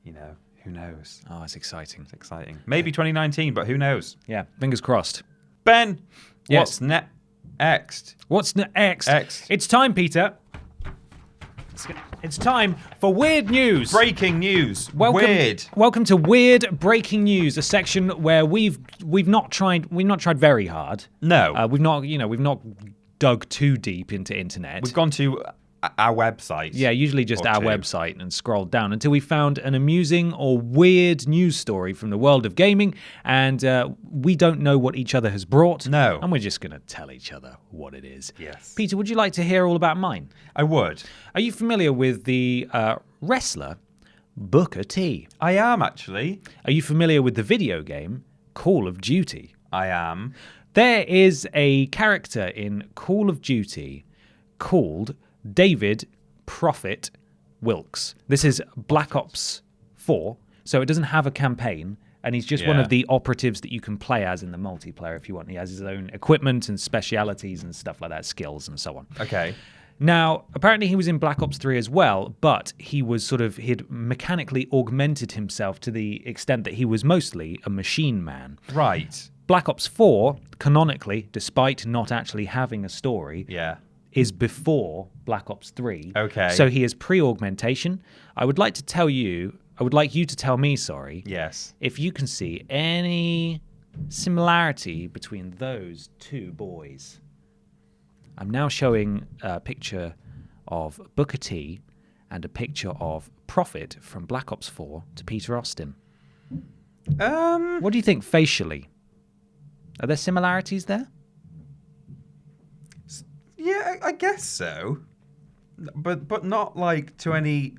Speaker 2: who knows.
Speaker 1: Oh, it's exciting.
Speaker 2: It's exciting. Maybe 2019, but who knows?
Speaker 1: Yeah, fingers crossed.
Speaker 2: Ben, what's next?
Speaker 1: What's next? It's time, Peter. It's time for Weird News.
Speaker 2: Breaking news.
Speaker 1: Welcome to Weird Breaking News, a section where we've not tried very hard.
Speaker 2: No.
Speaker 1: We've not dug too deep into internet.
Speaker 2: We've gone to our website.
Speaker 1: Yeah, usually just our website, and scrolled down until we found an amusing or weird news story from the world of gaming, and we don't know what each other has brought.
Speaker 2: No.
Speaker 1: And we're just going to tell each other what it is.
Speaker 2: Yes.
Speaker 1: Peter, would you like to hear all about mine?
Speaker 2: I would.
Speaker 1: Are you familiar with the wrestler Booker T?
Speaker 2: I am, actually.
Speaker 1: Are you familiar with the video game Call of Duty?
Speaker 2: I am.
Speaker 1: There is a character in Call of Duty called David Prophet Wilkes. This is Black Ops 4, so it doesn't have a campaign, and he's just one of the operatives that you can play as in the multiplayer if you want. He has his own equipment and specialities and stuff like that, skills and so on.
Speaker 2: Okay.
Speaker 1: Now, apparently he was in Black Ops 3 as well, but he'd mechanically augmented himself to the extent that he was mostly a machine man.
Speaker 2: Right.
Speaker 1: Black Ops 4, canonically, despite not actually having a story, is before Black Ops 3.
Speaker 2: Okay.
Speaker 1: So he is pre-augmentation. I would like you to tell me,
Speaker 2: Yes.
Speaker 1: if you can see any similarity between those two boys. I'm now showing a picture of Booker T and a picture of Prophet from Black Ops 4 to Peter Austin. What do you think facially? Are there similarities there?
Speaker 2: Yeah, I guess so. But not like to any...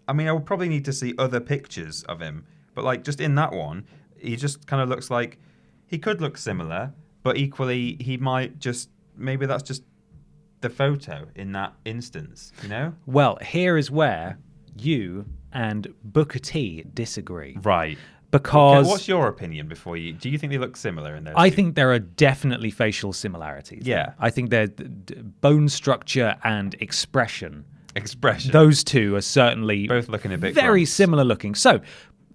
Speaker 2: I mean, I would probably need to see other pictures of him. But like just in that one, he just kind of looks like... He could look similar, but equally he might just... Maybe that's just the photo in that instance, you know?
Speaker 1: Well, here is where you and Booker T disagree.
Speaker 2: Right.
Speaker 1: Because...
Speaker 2: Okay, what's your opinion before you... Do you think they look similar in those
Speaker 1: I
Speaker 2: two?
Speaker 1: think there are definitely facial similarities.
Speaker 2: Yeah.
Speaker 1: I think there's bone structure and expression.
Speaker 2: Expression.
Speaker 1: Those two are certainly
Speaker 2: Both looking a bit
Speaker 1: very
Speaker 2: gross.
Speaker 1: similar looking. So,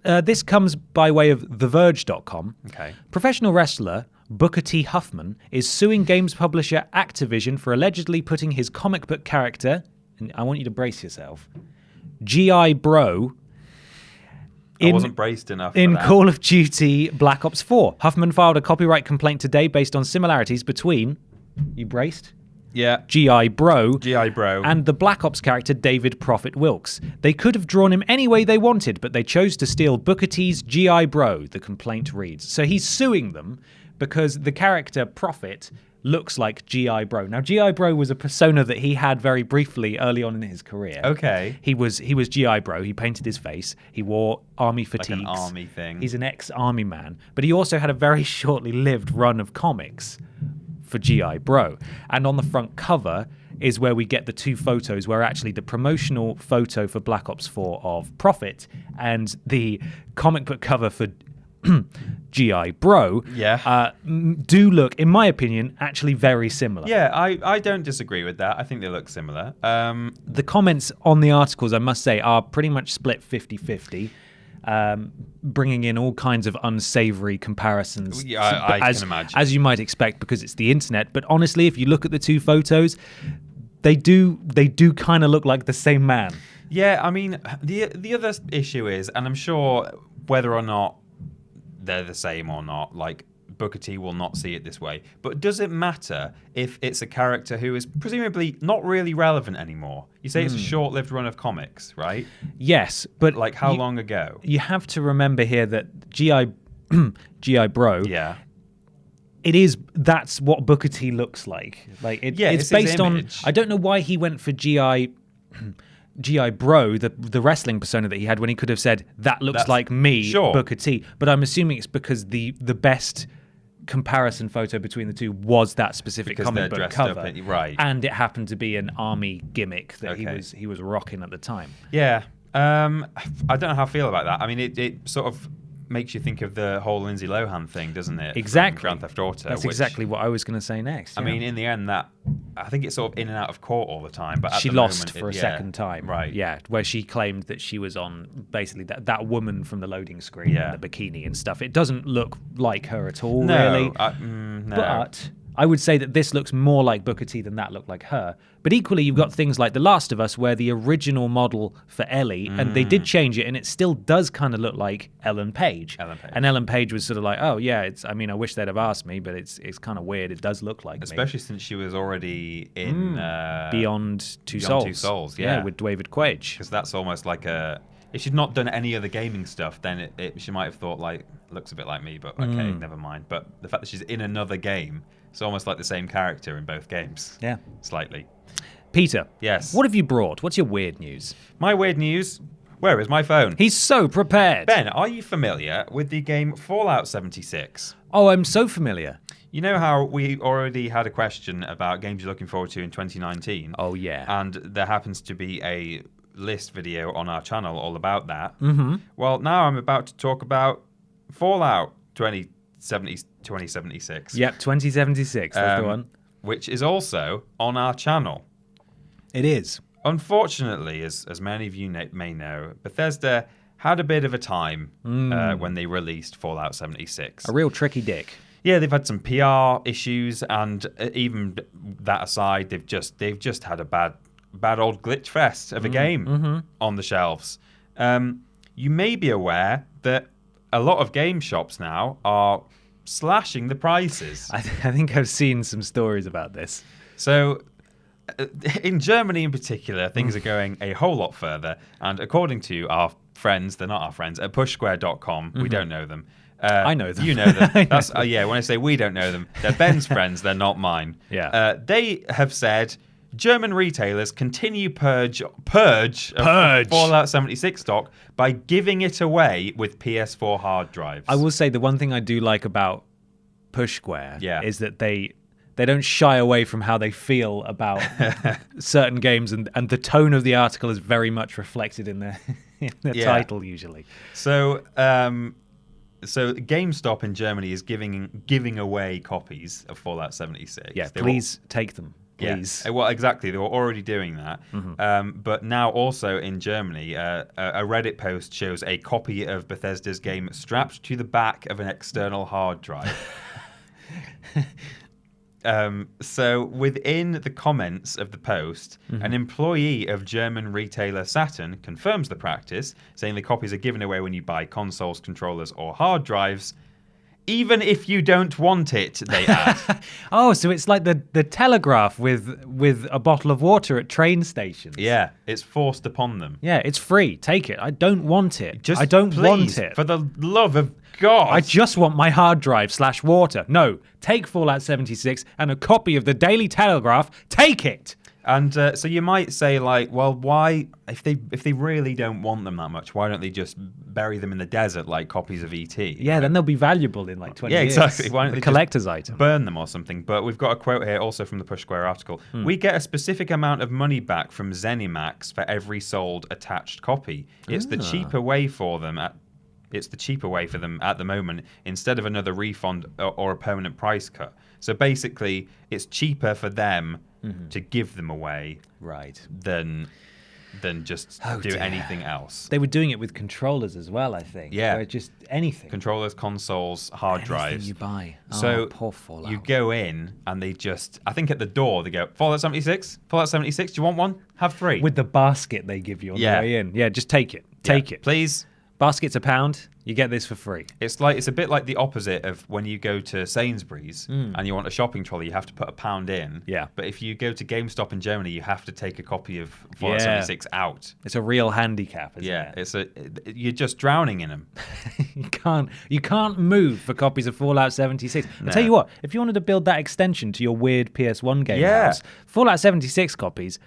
Speaker 1: this comes by way of TheVerge.com.
Speaker 2: Okay.
Speaker 1: Professional wrestler Booker T. Huffman is suing games publisher Activision for allegedly putting his comic book character, and I want you to brace yourself, G.I. Bro,
Speaker 2: I wasn't braced enough
Speaker 1: in
Speaker 2: for that.
Speaker 1: Call of Duty Black Ops 4. Huffman filed a copyright complaint today based on similarities between, you braced?
Speaker 2: Yeah.
Speaker 1: G.I. Bro.
Speaker 2: G.I. Bro.
Speaker 1: And the Black Ops character David Prophet Wilkes. They could have drawn him any way they wanted, but they chose to steal Booker T's G.I. Bro, the complaint reads. So he's suing them because the character Prophet looks like G.I. Bro. Now, G.I. Bro was a persona that he had very briefly early on in his career.
Speaker 2: Okay.
Speaker 1: He was G.I. Bro. He painted his face. He wore army fatigues.
Speaker 2: Like an army thing.
Speaker 1: He's an ex-army man. But he also had a very shortly lived run of comics for G.I. Bro. And on the front cover is where we get the two photos where actually the promotional photo for Black Ops 4 of Prophet and the comic book cover for G.I. Bro do look, in my opinion, actually very similar.
Speaker 2: Yeah, I don't disagree with that. I think they look similar.
Speaker 1: The comments on the articles, I must say, are pretty much split 50-50. Bringing in all kinds of unsavory comparisons.
Speaker 2: Yeah, I can imagine.
Speaker 1: As you might expect, because it's the internet. But honestly, if you look at the two photos, they do kind of look like the same man.
Speaker 2: Yeah, I mean, the other issue is, and I'm sure whether or not they're the same or not, like Booker T will not see it this way. But does it matter if it's a character who is presumably not really relevant anymore? You say it's a short-lived run of comics, right?
Speaker 1: Yes, but
Speaker 2: Like how long ago?
Speaker 1: You have to remember here that G.I. Bro.
Speaker 2: Yeah.
Speaker 1: That's what Booker T looks like. Like it's based on. I don't know why he went for G.I. Bro, the wrestling persona that he had, when he could have said that looks like me,
Speaker 2: sure.
Speaker 1: Booker T. But I'm assuming it's because the best comparison photo between the two was that specific
Speaker 2: Because
Speaker 1: comic
Speaker 2: they're
Speaker 1: book
Speaker 2: dressed
Speaker 1: cover,
Speaker 2: up right?
Speaker 1: And it happened to be an army gimmick that
Speaker 2: Okay.
Speaker 1: he was rocking at the time.
Speaker 2: Yeah. I don't know how I feel about that. I mean, it sort of makes you think of the whole Lindsay Lohan thing, doesn't it?
Speaker 1: Exactly.
Speaker 2: From Grand Theft Auto.
Speaker 1: That's exactly what I was going to say next.
Speaker 2: I mean, in the end, I think it's sort of in and out of court all the time. But at
Speaker 1: she
Speaker 2: the
Speaker 1: lost
Speaker 2: moment,
Speaker 1: for a second time.
Speaker 2: Right.
Speaker 1: Yeah, where she claimed that she was on basically that woman from the loading screen in the bikini and stuff. It doesn't look like her at all, really.
Speaker 2: No.
Speaker 1: But I would say that this looks more like Booker T than that looked like her. But equally, you've got things like The Last of Us, where the original model for Ellie, and they did change it, and it still does kind of look like Ellen Page. And Ellen Page was sort of like, oh yeah, I wish they'd have asked me, but it's kind of weird. It does look like
Speaker 2: Especially since she was already in
Speaker 1: Beyond Two Souls.
Speaker 2: Yeah,
Speaker 1: with David Quaid.
Speaker 2: Because that's almost like if she'd not done any other gaming stuff, then she might have thought like, looks a bit like me, but okay, never mind. But the fact that she's in another game, it's almost like the same character in both games.
Speaker 1: Yeah.
Speaker 2: Slightly.
Speaker 1: Peter.
Speaker 2: Yes.
Speaker 1: What have you brought? What's your weird news?
Speaker 2: My weird news. Where is my phone?
Speaker 1: He's so prepared.
Speaker 2: Ben, are you familiar with the game Fallout 76?
Speaker 1: Oh, I'm so familiar.
Speaker 2: You know how we already had a question about games you're looking forward to in 2019?
Speaker 1: Oh, yeah.
Speaker 2: And there happens to be a list video on our channel all about that.
Speaker 1: Mm-hmm.
Speaker 2: Well, now I'm about to talk about Fallout 2076.
Speaker 1: Yep, 2076, that's the one.
Speaker 2: Which is also on our channel.
Speaker 1: It is.
Speaker 2: Unfortunately, as many of you may know, Bethesda had a bit of a time when they released Fallout 76.
Speaker 1: A real tricky dick.
Speaker 2: Yeah, they've had some PR issues, and even that aside, they've just had a bad old glitch fest of a game on the shelves. You may be aware that a lot of game shops now are slashing the prices.
Speaker 1: I think I've seen some stories about this.
Speaker 2: So, in Germany in particular, things are going a whole lot further. And according to our friends, they're not our friends, at pushsquare.com, we don't know them.
Speaker 1: I know them.
Speaker 2: You know them. That's yeah, when I say we don't know them, they're Ben's friends, they're not mine.
Speaker 1: Yeah.
Speaker 2: They have said German retailers continue purge of Fallout 76 stock by giving it away with PS4 hard drives.
Speaker 1: I will say the one thing I do like about Push Square is that they don't shy away from how they feel about certain games, and the tone of the article is very much reflected in their title usually.
Speaker 2: So GameStop in Germany is giving away copies of Fallout 76.
Speaker 1: Yeah, please take them. Please.
Speaker 2: Yeah. Well, exactly. They were already doing that. But now also in Germany, a Reddit post shows a copy of Bethesda's game strapped to the back of an external hard drive. So within the comments of the post, an employee of German retailer Saturn confirms the practice, saying the copies are given away when you buy consoles, controllers, or hard drives, even if you don't want it, they add.
Speaker 1: Oh, so it's like the Telegraph with a bottle of water at train stations.
Speaker 2: Yeah, it's forced upon them.
Speaker 1: Yeah, it's free. Take it. I don't want it.
Speaker 2: Just
Speaker 1: I don't
Speaker 2: please,
Speaker 1: want it.
Speaker 2: For the love of God.
Speaker 1: I just want my hard drive / water. No, take Fallout 76 and a copy of the Daily Telegraph. Take it.
Speaker 2: And so you might say, like, well, why, if they really don't want them that much, why don't they just bury them in the desert like copies of ET?
Speaker 1: Yeah, then they'll be valuable in like 20 years.
Speaker 2: Yeah, exactly. Why don't they
Speaker 1: collector's
Speaker 2: just
Speaker 1: item?
Speaker 2: Burn them or something? But we've got a quote here also from the Push Square article. We get a specific amount of money back from ZeniMax for every sold attached copy. It's the cheaper way for them at the moment instead of another refund or a permanent price cut. So basically, it's cheaper for them to give them away,
Speaker 1: right?
Speaker 2: Than just do anything else.
Speaker 1: They were doing it with controllers as well, I think.
Speaker 2: Yeah,
Speaker 1: where just anything.
Speaker 2: Controllers, consoles, hard drives.
Speaker 1: You buy.
Speaker 2: So
Speaker 1: poor Fallout.
Speaker 2: You go in and they just, I think at the door they go, Fallout 76, Fallout 76. Do you want one? Have 3
Speaker 1: with the basket they give you on the way in. Yeah, just take it. Take it,
Speaker 2: please.
Speaker 1: Basket's £1. You get this for free.
Speaker 2: It's a bit like the opposite of when you go to Sainsbury's and you want a shopping trolley, you have to put £1 in.
Speaker 1: Yeah.
Speaker 2: But if you go to GameStop in Germany, you have to take a copy of Fallout 76 out.
Speaker 1: It's a real handicap, isn't
Speaker 2: it? You're just drowning in them.
Speaker 1: You can't move for copies of Fallout 76. I'll tell you what, if you wanted to build that extension to your weird PS1 game house, Fallout 76 copies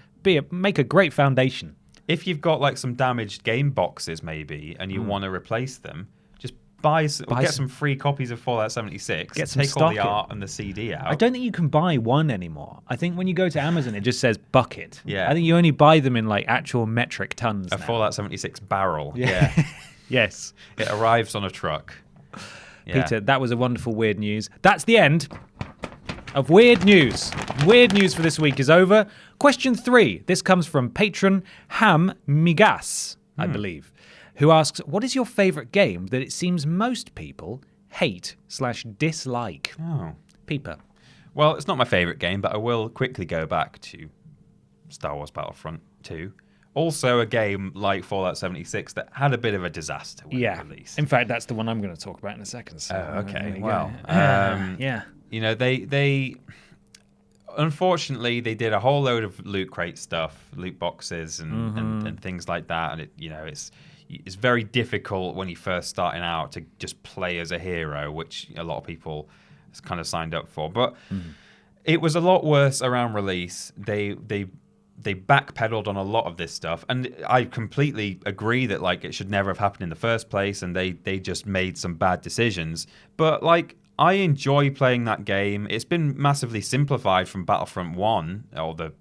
Speaker 1: make a great foundation.
Speaker 2: If you've got like some damaged game boxes maybe and you want to replace them, just get some free copies of Fallout 76.
Speaker 1: Get some
Speaker 2: take
Speaker 1: stock
Speaker 2: all the art and the CD out.
Speaker 1: I don't think you can buy one anymore. I think when you go to Amazon, it just says bucket.
Speaker 2: Yeah.
Speaker 1: I think you only buy them in like actual metric tons.
Speaker 2: A Fallout 76 barrel.
Speaker 1: Yeah. Yes.
Speaker 2: It arrives on a truck.
Speaker 1: Yeah. Peter, that was a wonderful weird news. That's the end of Weird News. Weird News for this week is over. Question 3. This comes from patron Ham Migas, I believe, who asks, what is your favourite game that it seems most people hate / dislike?
Speaker 2: Oh.
Speaker 1: Peeper.
Speaker 2: Well, it's not my favourite game, but I will quickly go back to Star Wars Battlefront 2. Also a game like Fallout 76 that had a bit of a disaster when it released.
Speaker 1: In fact, that's the one I'm going to talk about in a second. So
Speaker 2: okay. Well,
Speaker 1: yeah.
Speaker 2: You know, they unfortunately they did a whole load of loot crate stuff, loot boxes and things like that, and it's very difficult when you're first starting out to just play as a hero, which a lot of people kind of signed up for. But it was a lot worse around release. They backpedaled on a lot of this stuff, and I completely agree that like it should never have happened in the first place, and they just made some bad decisions. But like, I enjoy playing that game. It's been massively simplified from Battlefront 1, or the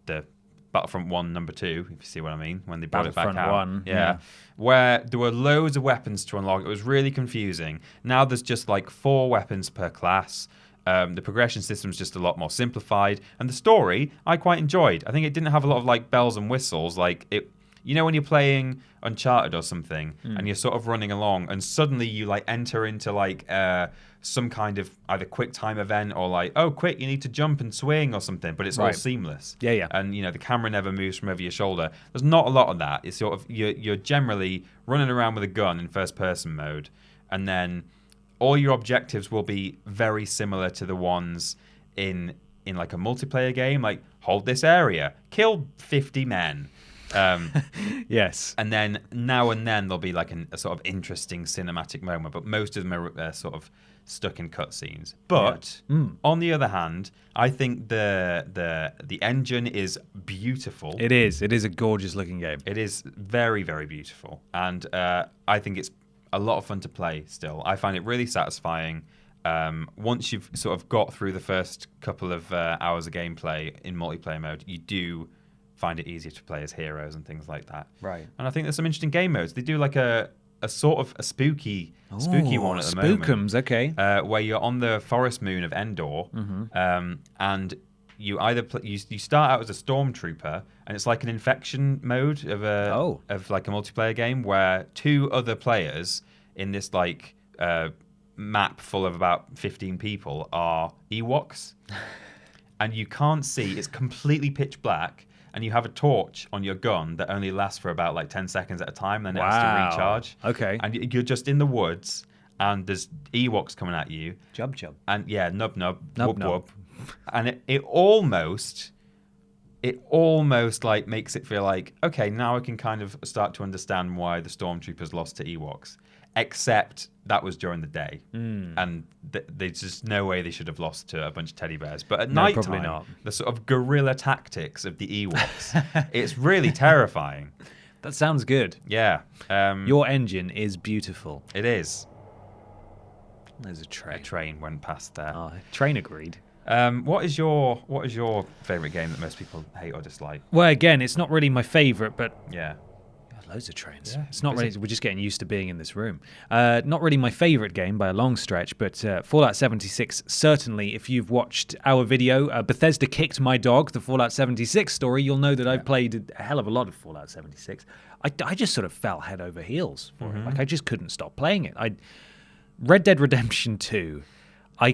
Speaker 2: Battlefront 1 number 2, if you see what I mean, when they brought it back out.
Speaker 1: 1,
Speaker 2: yeah. Where there were loads of weapons to unlock. It was really confusing. Now there's just like 4 weapons per class. The progression system's just a lot more simplified, and the story I quite enjoyed. I think it didn't have a lot of like bells and whistles. Like you know when you're playing Uncharted or something and you're sort of running along and suddenly you like enter into like some kind of either quick time event or like, oh, quick, you need to jump and swing or something, but it's all seamless.
Speaker 1: Yeah.
Speaker 2: And you know the camera never moves from over your shoulder. There's not a lot of that. It's sort of you're generally running around with a gun in first person mode, and then all your objectives will be very similar to the ones in like a multiplayer game, like hold this area, kill 50 men.
Speaker 1: Yes.
Speaker 2: And then now and then there'll be like a sort of interesting cinematic moment, but most of them are sort of stuck in cutscenes. But on the other hand, I think the engine is beautiful.
Speaker 1: It is. It is a gorgeous looking game.
Speaker 2: It is very, very beautiful. And I think it's a lot of fun to play still. I find it really satisfying. Once you've sort of got through the first couple of hours of gameplay in multiplayer mode, you do find it easier to play as heroes and things like that.
Speaker 1: Right.
Speaker 2: And I think there's some interesting game modes. They do like a sort of a spooky one at the moment.
Speaker 1: Spookums, okay.
Speaker 2: Where you're on the forest moon of Endor, and you either you start out as a stormtrooper, and it's like an infection mode of like a multiplayer game where 2 other players in this like map full of about 15 people are Ewoks, and you can't see. It's completely pitch black, and you have a torch on your gun that only lasts for about like 10 seconds at a time, then it has to recharge.
Speaker 1: Okay.
Speaker 2: And you're just in the woods, and there's Ewoks coming at you.
Speaker 1: Jub.
Speaker 2: And yeah, nub,
Speaker 1: Nub.
Speaker 2: whoop. And it almost like makes it feel like, okay, now I can kind of start to understand why the Stormtroopers lost to Ewoks. Except that was during the day, and there's just no way they should have lost to a bunch of teddy bears. But at night time, the sort of guerrilla tactics of the Ewoks, it's really terrifying.
Speaker 1: That sounds good.
Speaker 2: Yeah.
Speaker 1: Your engine is beautiful.
Speaker 2: It is.
Speaker 1: There's a train.
Speaker 2: A train went past there.
Speaker 1: Oh, train agreed.
Speaker 2: What is your favourite game that most people hate or dislike?
Speaker 1: Well, again, it's not really my favourite, but
Speaker 2: yeah.
Speaker 1: Loads of trains.
Speaker 2: Yeah,
Speaker 1: it's not really. We're just getting used to being in this room. Not really my favorite game by a long stretch, but Fallout 76 certainly. If you've watched our video, Bethesda kicked my dog, the Fallout 76 story, you'll know that I've played a hell of a lot of Fallout 76. I just sort of fell head over heels for it. Like I just couldn't stop playing it. Red Dead Redemption 2. I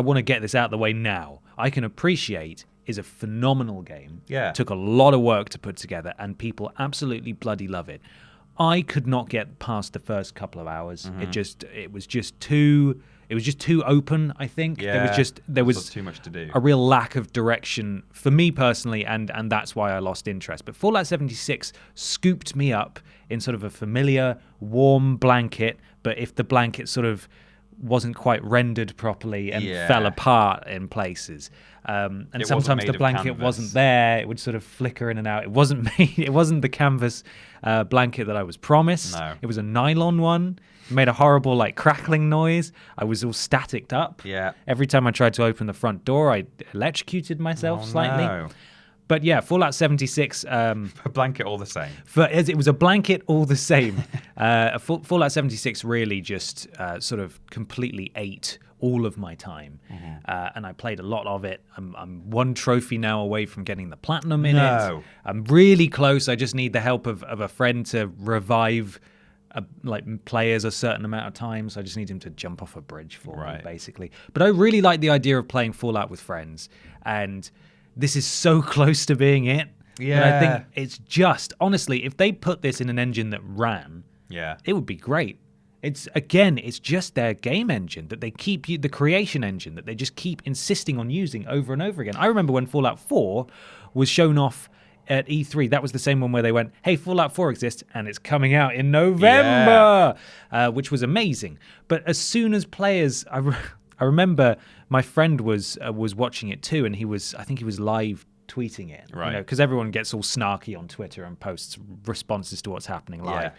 Speaker 1: want to get this out of the way now. I can appreciate is a phenomenal game.
Speaker 2: Yeah.
Speaker 1: Took a lot of work to put together, and people absolutely bloody love it. I could not get past the first couple of hours. It was just too open, I think.
Speaker 2: Yeah.
Speaker 1: There was
Speaker 2: too much to do.
Speaker 1: A real lack of direction for me personally, and that's why I lost interest. But Fallout 76 scooped me up in sort of a familiar, warm blanket, but if the blanket sort of wasn't quite rendered properly and fell apart in places. And sometimes the blanket wasn't there. It would sort of flicker in and out. It wasn't made. It wasn't the canvas blanket that I was promised.
Speaker 2: No.
Speaker 1: It was a nylon one. It made a horrible like crackling noise. I was all staticked up.
Speaker 2: Yeah.
Speaker 1: Every time I tried to open the front door, I electrocuted myself slightly.
Speaker 2: No.
Speaker 1: But yeah, Fallout 76.
Speaker 2: A blanket all the same.
Speaker 1: It was a blanket all the same. Fallout 76 really just sort of completely ate all of my time. And I played a lot of it. I'm 1 trophy now away from getting the platinum in it. I'm really close. I just need the help of a friend to revive players a certain amount of times. I just need him to jump off a bridge for me, basically. But I really like the idea of playing Fallout with friends. And this is so close to being it.
Speaker 2: Yeah.
Speaker 1: And I think it's just, honestly, if they put this in an engine that ran, it would be great. It's just their game engine that they keep, the creation engine that they just keep insisting on using over and over again. I remember when Fallout 4 was shown off at E3, that was the same one where they went, hey, Fallout 4 exists and it's coming out in November, which was amazing. But as soon as players, I remember my friend was watching it too, and I think he was live tweeting it,
Speaker 2: right?
Speaker 1: Because everyone gets all snarky on Twitter and posts responses to what's happening live.
Speaker 2: Yeah.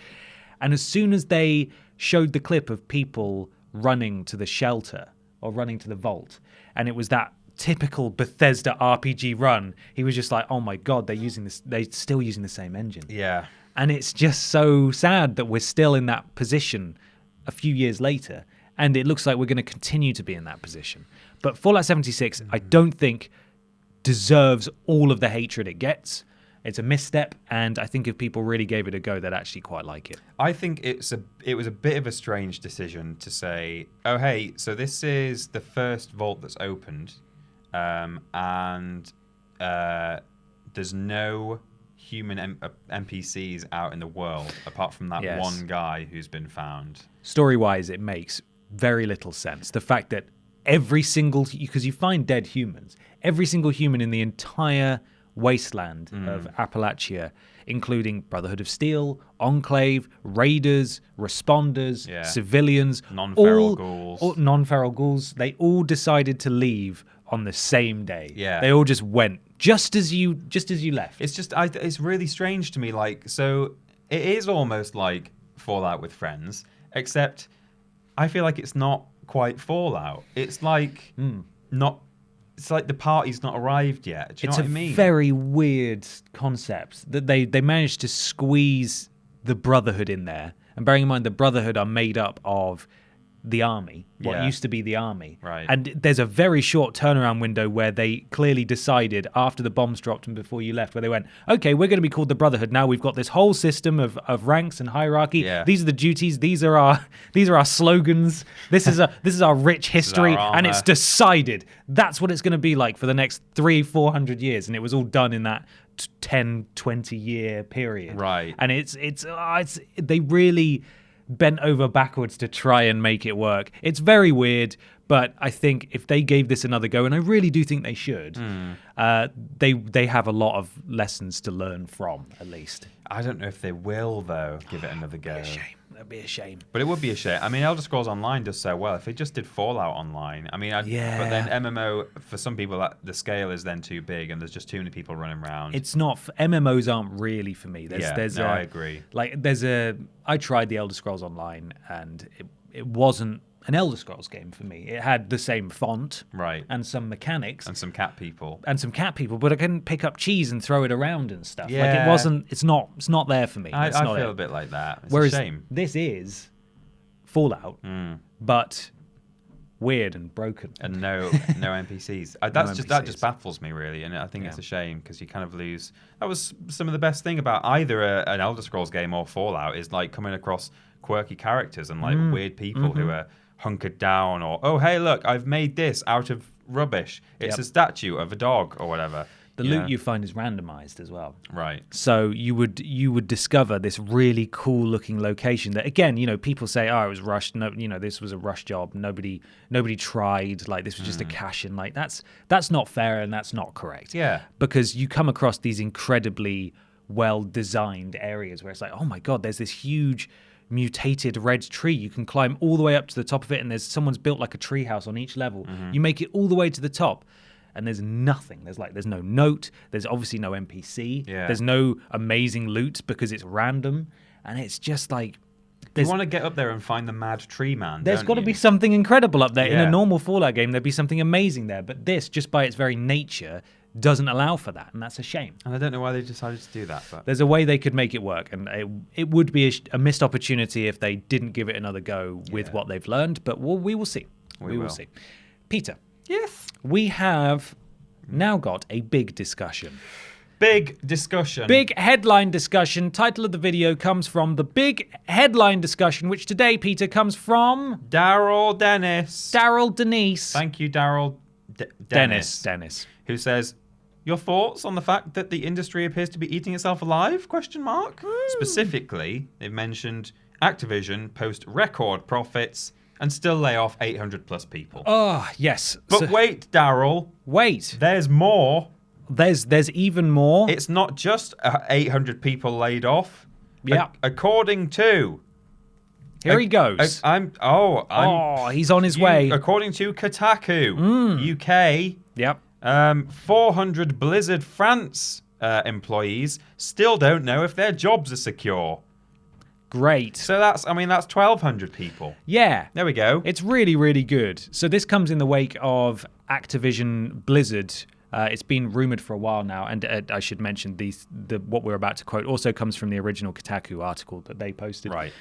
Speaker 1: And as soon as they showed the clip of people running to the shelter or running to the vault, and it was that typical Bethesda RPG run, he was just like, "Oh my god, they're still using the same engine."
Speaker 2: Yeah.
Speaker 1: And it's just so sad that we're still in that position a few years later. And it looks like we're going to continue to be in that position. But Fallout 76, I don't think, deserves all of the hatred it gets. It's a misstep, and I think if people really gave it a go, they'd actually quite like it.
Speaker 2: I think it was a bit of a strange decision to say, oh, hey, so this is the first vault that's opened, and there's no human NPCs out in the world apart from that one guy who's been found. Story-wise,
Speaker 1: it makes very little sense. The fact that every single... Because you find dead humans. Every single human in the entire wasteland of Appalachia, including Brotherhood of Steel, Enclave, Raiders, Responders, civilians,
Speaker 2: non-feral ghouls.
Speaker 1: Non-feral ghouls. They all decided to leave on the same day.
Speaker 2: Yeah.
Speaker 1: They all just went just as you left.
Speaker 2: It's just it's really strange to me. Like, so it is almost like Fallout with friends, except I feel like it's not quite Fallout. It's like not. It's like the party's not arrived yet. Do you know what I mean?
Speaker 1: It's a very weird concept that they managed to squeeze the Brotherhood in there. And bearing in mind, the Brotherhood are made up of the army, what used to be the army.
Speaker 2: Right.
Speaker 1: And there's a very short turnaround window where they clearly decided after the bombs dropped and before you left, where they went, okay, we're going to be called the Brotherhood. Now we've got this whole system of ranks and hierarchy.
Speaker 2: Yeah.
Speaker 1: These are the duties. These are our slogans. This is our rich history. And it's decided that's what it's going to be like for the next 300-400 years. And it was all done in that 10-20 year period.
Speaker 2: Right.
Speaker 1: And it's they really bent over backwards to try and make it work. It's very weird, but I think if they gave this another go, and I really do think they should, they have a lot of lessons to learn from, at least.
Speaker 2: I don't know if they will, though, give it another go.
Speaker 1: That'd be a shame.
Speaker 2: But it would be a shame. I mean, Elder Scrolls Online does so well. If they just did Fallout Online, I mean, but then MMO, for some people, the scale is then too big and there's just too many people running around.
Speaker 1: It's not, MMOs aren't really for me.
Speaker 2: I agree.
Speaker 1: I tried the Elder Scrolls Online and it wasn't an Elder Scrolls game for me. It had the same font,
Speaker 2: right,
Speaker 1: and some mechanics,
Speaker 2: and some cat people,
Speaker 1: but I couldn't pick up cheese and throw it around and stuff.
Speaker 2: Yeah.
Speaker 1: Like it wasn't. It's not there for me.
Speaker 2: I feel a bit like that. It's
Speaker 1: Whereas
Speaker 2: a shame.
Speaker 1: This is Fallout, but weird and broken,
Speaker 2: and no NPCs. That just baffles me really, and I think it's a shame because you kind of lose. That was some of the best thing about either an Elder Scrolls game or Fallout is like coming across quirky characters and like weird people who are hunkered down, or oh hey look, I've made this out of rubbish. It's a statue of a dog or whatever.
Speaker 1: The loot you find is randomized as well.
Speaker 2: Right.
Speaker 1: So you would discover this really cool looking location that, again, people say, oh, it was rushed. No, this was a rush job. Nobody tried. Like this was just a cash in. Like that's not fair and that's not correct.
Speaker 2: Yeah.
Speaker 1: Because you come across these incredibly well designed areas where it's like, oh my God, there's this huge mutated red tree. You can climb all the way up to the top of it, and someone's built like a tree house on each level. You make it all the way to the top, and there's nothing. There's no note. There's obviously no NPC.
Speaker 2: Yeah.
Speaker 1: There's no amazing loot because it's random, and it's just like
Speaker 2: you want to get up there and find the mad tree man.
Speaker 1: There's got to be something incredible up there.
Speaker 2: Yeah.
Speaker 1: In a normal Fallout game, there'd be something amazing there, but this, just by its very nature, doesn't allow for that, and that's a shame.
Speaker 2: And I don't know why they decided to do that. But
Speaker 1: there's a way they could make it work, and it would be a missed opportunity if they didn't give it another go with what they've learned, but we will see. We will see. Peter.
Speaker 2: Yes?
Speaker 1: We have now got a big discussion.
Speaker 2: Big discussion.
Speaker 1: Big headline discussion. Title of the video comes from the big headline discussion, which today, Peter, comes from...
Speaker 2: Daryl Dennis.
Speaker 1: Daryl Denise.
Speaker 2: Thank you, Daryl Dennis.
Speaker 1: Dennis.
Speaker 2: Who says... Your thoughts on the fact that the industry appears to be eating itself alive? ? Specifically, they've mentioned Activision post record profits and still lay off 800 plus people.
Speaker 1: Oh, yes.
Speaker 2: But wait, Daryl.
Speaker 1: Wait.
Speaker 2: There's more.
Speaker 1: There's even more.
Speaker 2: It's not just 800 people laid off.
Speaker 1: Yeah.
Speaker 2: According to...
Speaker 1: Here he goes. He's on his way.
Speaker 2: According to Kotaku, UK...
Speaker 1: Yep.
Speaker 2: 400 Blizzard France employees still don't know if their jobs are secure.
Speaker 1: Great.
Speaker 2: So that's 1,200 people.
Speaker 1: Yeah.
Speaker 2: There we go.
Speaker 1: It's really, really good. So this comes in the wake of Activision Blizzard. It's been rumored for a while now, and I should mention what we're about to quote also comes from the original Kotaku article that they posted.
Speaker 2: Right.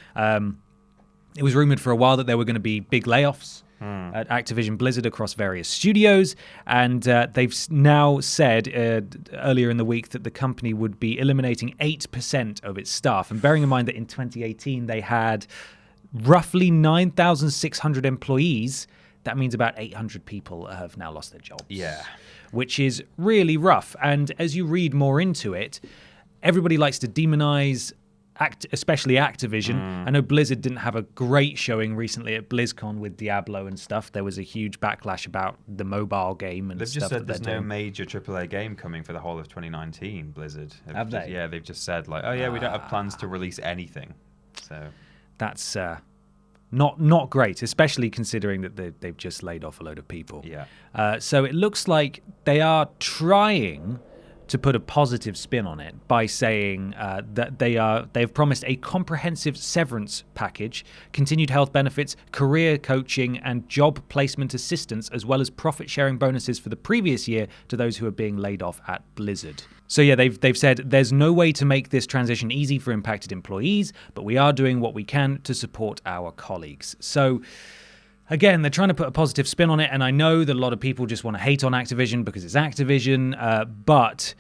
Speaker 1: It was rumored for a while that there were going to be big layoffs at Activision Blizzard across various studios, and they've now said earlier in the week that the company would be eliminating 8% of its staff. And bearing in mind that in 2018 they had roughly 9,600 employees, that means about 800 people have now lost their jobs.
Speaker 2: Yeah.
Speaker 1: Which is really rough. And as you read more into it, everybody likes to demonize especially Activision. I know Blizzard didn't have a great showing recently at BlizzCon with Diablo and stuff. There was a huge backlash about the mobile game and
Speaker 2: They've
Speaker 1: stuff.
Speaker 2: just said
Speaker 1: that
Speaker 2: there's
Speaker 1: they're
Speaker 2: no
Speaker 1: doing.
Speaker 2: major AAA game coming for the whole of 2019, Blizzard.
Speaker 1: Have
Speaker 2: just,
Speaker 1: they?
Speaker 2: Yeah, they've just said, like, oh, yeah, we don't have plans to release anything. So
Speaker 1: That's not great, especially considering that they've just laid off a load of people.
Speaker 2: Yeah.
Speaker 1: So it looks like they are trying to put a positive spin on it by saying that they've promised a comprehensive severance package, continued health benefits, career coaching, and job placement assistance, as well as profit-sharing bonuses for the previous year to those who are being laid off at Blizzard. So yeah, they've said there's no way to make this transition easy for impacted employees, but we are doing what we can to support our colleagues. So again, they're trying to put a positive spin on it, and I know that a lot of people just want to hate on Activision because it's Activision, but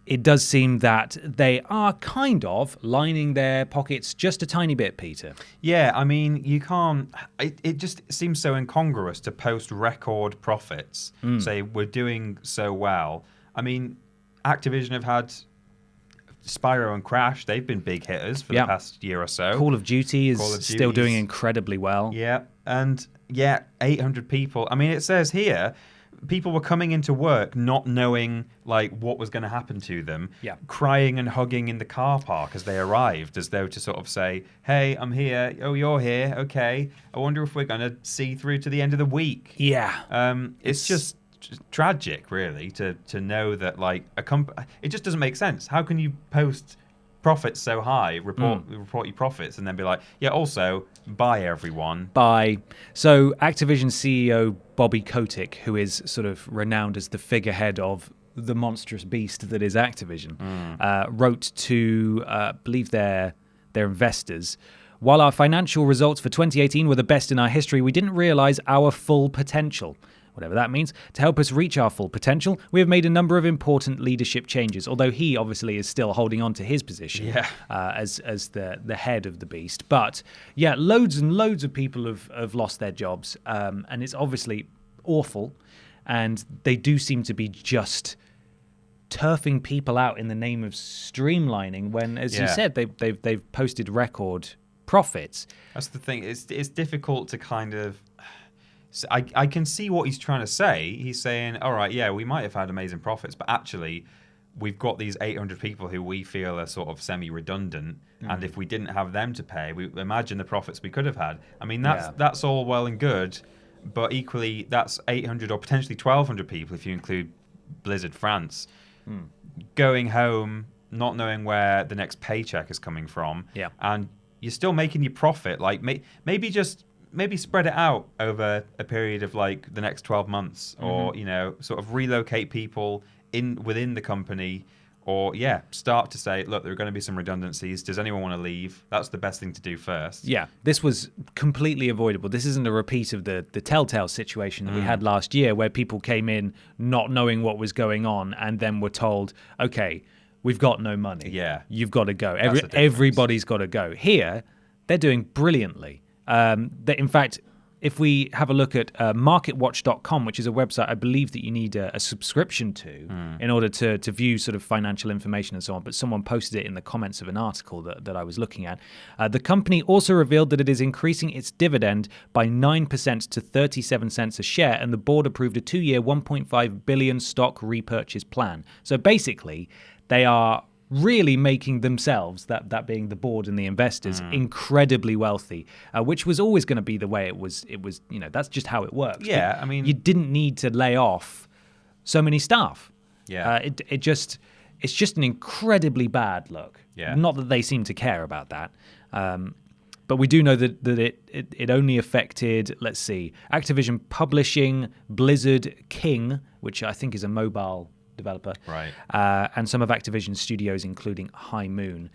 Speaker 1: it does seem that they are kind of lining their pockets just a tiny bit, Peter.
Speaker 2: Yeah, I mean, you can't... It just seems so incongruous to post record profits, say we're doing so well. I mean, Activision have had Spyro and Crash. They've been big hitters for the past year or so.
Speaker 1: Call of Duty is still doing incredibly well.
Speaker 2: Yeah, and 800 people. I mean, it says here, people were coming into work not knowing like what was going to happen to them, crying and hugging in the car park as they arrived, as though to sort of say, hey, I'm here. Oh, you're here. Okay. I wonder if we're going to see through to the end of the week.
Speaker 1: Yeah.
Speaker 2: It's just tragic, really, to know that like it just doesn't make sense. How can you post profits so high, report your profits, and then be like, yeah, also bye everyone.
Speaker 1: Bye. So Activision CEO Bobby Kotick, who is sort of renowned as the figurehead of the monstrous beast that is Activision, wrote to believe their investors, while our financial results for 2018 were the best in our history, we didn't realize our full potential. Whatever that means. To help us reach our full potential, we have made a number of important leadership changes, although he obviously is still holding on to his position as the head of the beast. But yeah, loads and loads of people have lost their jobs, and it's obviously awful, and they do seem to be just turfing people out in the name of streamlining when, as you said, they've posted record profits.
Speaker 2: That's the thing. It's difficult to kind of... So I can see what he's trying to say. He's saying, all right, yeah, we might have had amazing profits, but actually we've got these 800 people who we feel are sort of semi-redundant, and if we didn't have them to pay, we imagine the profits we could have had. I mean, that's all well and good, but equally that's 800 or potentially 1,200 people if you include Blizzard France going home, not knowing where the next paycheck is coming from, and you're still making your profit. Like maybe spread it out over a period of like the next 12 months, or sort of relocate people within the company, or start to say, look, there are going to be some redundancies. Does anyone want to leave? That's the best thing to do first. Yeah,
Speaker 1: this was completely avoidable. This isn't a repeat of the Telltale situation that we had last year, where people came in not knowing what was going on and then were told, okay, we've got no money.
Speaker 2: Yeah,
Speaker 1: you've got to go. Everybody's got to go. Here, they're doing brilliantly. In fact, if we have a look at marketwatch.com, which is a website I believe that you need a subscription to in order to view sort of financial information and so on, but someone posted it in the comments of an article that I was looking at. The company also revealed that it is increasing its dividend by 9% to 37 cents a share, and the board approved a 2-year, $1.5 billion stock repurchase plan. So basically, they are really making themselves, that being the board and the investors, incredibly wealthy, which was always going to be the way it was. That's just how it works.
Speaker 2: Yeah, I mean,
Speaker 1: you didn't need to lay off so many staff.
Speaker 2: Yeah,
Speaker 1: it's just an incredibly bad look.
Speaker 2: Yeah,
Speaker 1: not that they seem to care about that. But we do know that it only affected, let's see, Activision Publishing, Blizzard, King, which I think is a mobile developer.
Speaker 2: Right.
Speaker 1: And some of Activision's studios, including High Moon.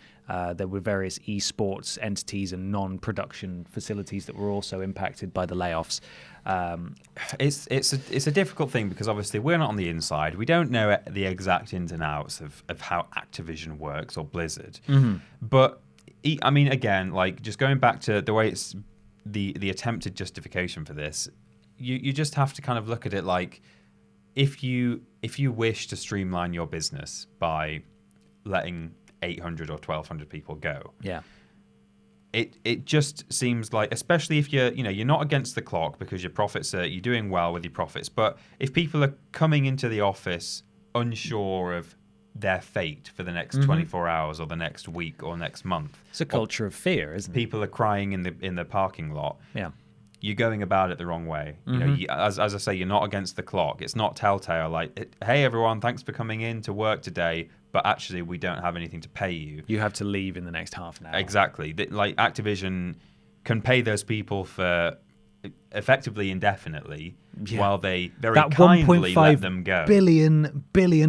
Speaker 1: There were various esports entities and non-production facilities that were also impacted by the layoffs.
Speaker 2: It's a difficult thing because obviously we're not on the inside. We don't know the exact ins and outs of how Activision works or Blizzard. But I mean, again, like just going back to the way it's the attempted justification for this, you just have to kind of look at it like if you wish to streamline your business by letting 800 or 1,200 people go.
Speaker 1: Yeah.
Speaker 2: It just seems like, especially if you're not against the clock because your profits you're doing well with your profits, but if people are coming into the office unsure of their fate for the next 24 hours or the next week or next month,
Speaker 1: it's a culture of fear, isn't it?
Speaker 2: People are crying in the parking lot.
Speaker 1: Yeah.
Speaker 2: You're going about it the wrong way. You know, as I say, you're not against the clock. It's not telltale. Like, hey everyone, thanks for coming in to work today, but actually we don't have anything to pay you.
Speaker 1: You have to leave in the next half an hour.
Speaker 2: Exactly. Like Activision can pay those people for effectively indefinitely while they very kindly let them go.
Speaker 1: Billion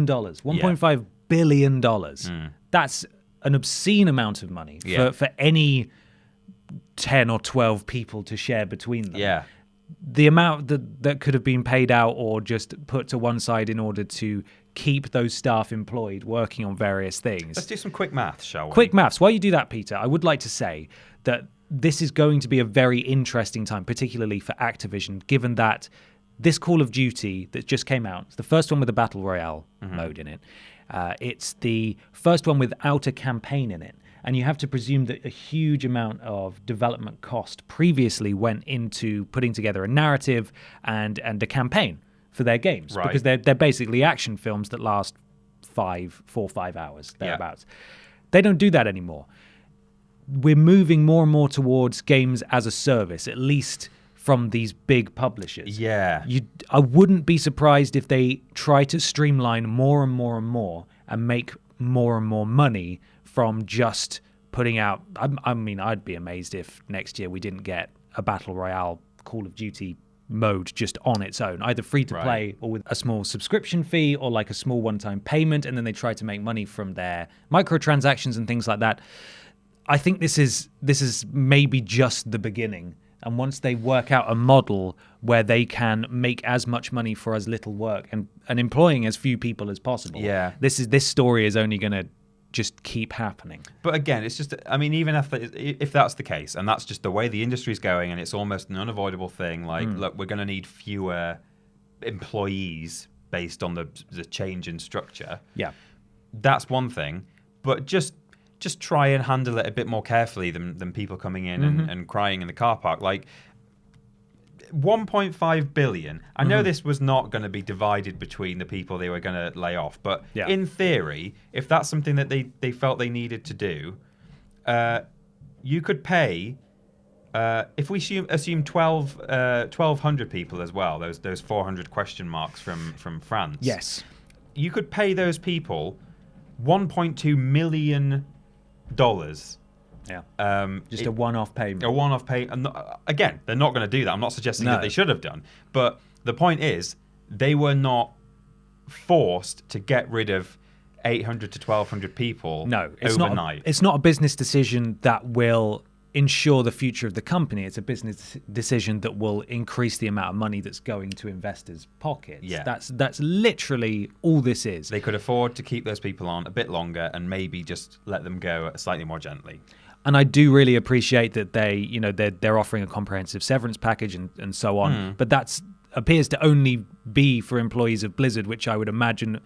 Speaker 1: dollars. $1.5 billion. That's an obscene amount of money for any 10 or 12 people to share between them.
Speaker 2: Yeah.
Speaker 1: The amount that could have been paid out or just put to one side in order to keep those staff employed working on various things.
Speaker 2: Let's do some quick maths, shall we?
Speaker 1: Quick maths. While you do that, Peter, I would like to say that this is going to be a very interesting time, particularly for Activision, given that this Call of Duty that just came out, it's the first one with a Battle Royale mode in it. It's the first one without a campaign in it. And you have to presume that a huge amount of development cost previously went into putting together a narrative and a campaign for their games.
Speaker 2: Right.
Speaker 1: Because they're basically action films that last 4 or 5 hours, thereabouts. They don't do that anymore. We're moving more and more towards games as a service, at least from these big publishers.
Speaker 2: Yeah.
Speaker 1: I wouldn't be surprised if they try to streamline more and more and more and make more and more money from just putting out. I mean, I'd be amazed if next year we didn't get a Battle Royale Call of Duty mode just on its own, either free to play or with a small subscription fee or like a small one-time payment, and then they try to make money from their microtransactions and things like that. I think this is maybe just the beginning. And once they work out a model where they can make as much money for as little work and employing as few people as possible, this story is only going to just keep happening.
Speaker 2: But again, it's just, I mean, even if that's the case, and that's just the way the industry's going, and it's almost an unavoidable thing, like, look, we're going to need fewer employees based on the change in structure.
Speaker 1: Yeah.
Speaker 2: That's one thing. But just try and handle it a bit more carefully than people coming in and crying in the car park. Like, 1.5 billion. I know this was not going to be divided between the people they were going to lay off, but in theory, if that's something that they felt they needed to do, you could pay, if we assume 1,200 people as well, those 400 question marks from France.
Speaker 1: Yes.
Speaker 2: You could pay those people $1.2 million.
Speaker 1: Yeah. Just a one-off payment.
Speaker 2: A one-off pay. And again, they're not going to do that. I'm not suggesting that they should have done. But the point is, they were not forced to get rid of 800 to 1,200 people overnight.
Speaker 1: It's not a business decision that will ensure the future of the company. It's a business decision that will increase the amount of money that's going to investors' pockets.
Speaker 2: Yeah.
Speaker 1: That's literally all this is.
Speaker 2: They could afford to keep those people on a bit longer and maybe just let them go slightly more gently.
Speaker 1: And I do really appreciate that they're offering a comprehensive severance package and so on. But that appears to only be for employees of Blizzard, which I would imagine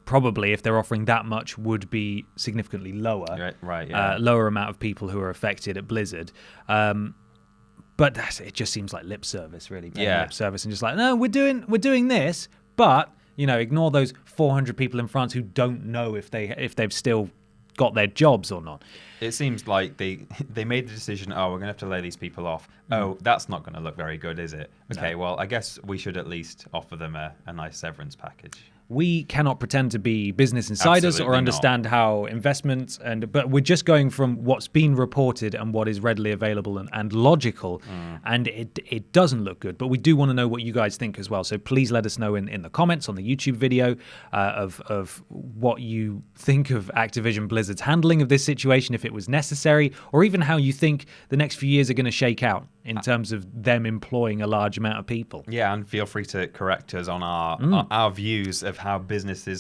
Speaker 1: probably, if they're offering that much, would be significantly lower.
Speaker 2: Right. Yeah.
Speaker 1: Lower amount of people who are affected at Blizzard. But it just seems like lip service, really. Lip service and just like, no, we're doing this, but ignore those 400 people in France who don't know if they've still got their jobs or not.
Speaker 2: It seems like they made the decision, we're going to have to lay these people off. That's not going to look very good, is it? Okay, well, I guess we should at least offer them a nice severance package.
Speaker 1: we cannot pretend to be business insiders
Speaker 2: Absolutely
Speaker 1: or understand how investments but we're just going from what's been reported and what is readily available and logical, and it doesn't look good. But we do want to know what you guys think as well. So please let us know in the comments on the YouTube video of what you think of Activision Blizzard's handling of this situation, if it was necessary, or even how you think the next few years are going to shake out in terms of them employing a large amount of people.
Speaker 2: Yeah, and feel free to correct us on our views of how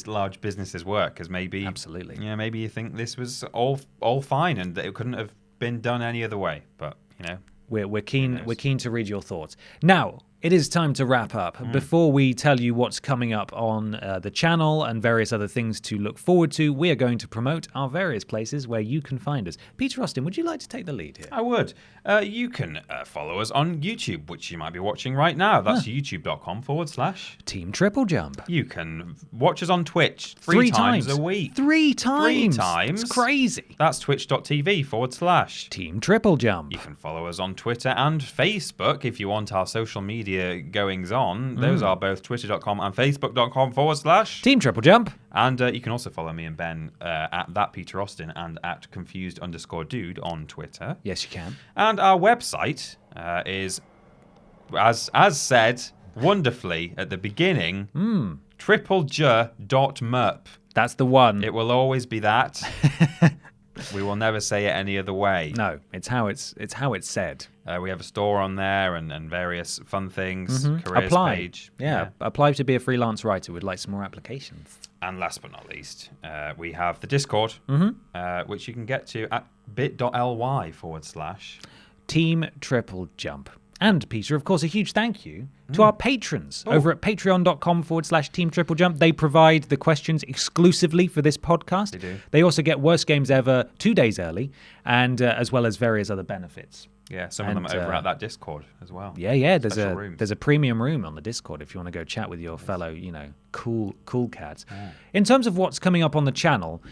Speaker 2: large businesses work, because maybe maybe you think this was all fine and that it couldn't have been done any other way. But
Speaker 1: we're keen to read your thoughts. Now, it is time to wrap up. Before we tell you what's coming up on the channel and various other things to look forward to, we are going to promote our various places where you can find us. Peter Austin, would you like to take the lead here?
Speaker 2: I would. You can follow us on YouTube, which you might be watching right now. That's youtube.com/
Speaker 1: Team TripleJump.
Speaker 2: You can watch us on Twitch three times a week.
Speaker 1: 3 times?
Speaker 2: 3 times.
Speaker 1: It's crazy.
Speaker 2: That's twitch.tv/
Speaker 1: Team TripleJump.
Speaker 2: You can follow us on Twitter and Facebook if you want our social media goings on. Those are both twitter.com and facebook.com/
Speaker 1: Team TripleJump.
Speaker 2: And you can also follow me and Ben at that Peter Austin and at confused_dude on Twitter.
Speaker 1: Yes, you can.
Speaker 2: And our website is, as said wonderfully at the beginning, TripleJ.merp.
Speaker 1: That's the one.
Speaker 2: It will always be that. We will never say it any other way.
Speaker 1: No, it's how it's said.
Speaker 2: We have a store on there and various fun things. Careers page.
Speaker 1: Yeah, apply to be a freelance writer. We'd like some more applications.
Speaker 2: And last but not least, we have the Discord, which you can get to at bit.ly/
Speaker 1: Team TripleJump. And Peter, of course, a huge thank you to our patrons over at patreon.com/ Team TripleJump. They provide the questions exclusively for this podcast.
Speaker 2: They do.
Speaker 1: They also get Worst Games Ever 2 days early, and as well as various other benefits.
Speaker 2: Yeah, some of them over at that Discord as well.
Speaker 1: Yeah. There's a premium room on the Discord if you want to go chat with your fellow, cool cats. Yeah. In terms of what's coming up on the channel,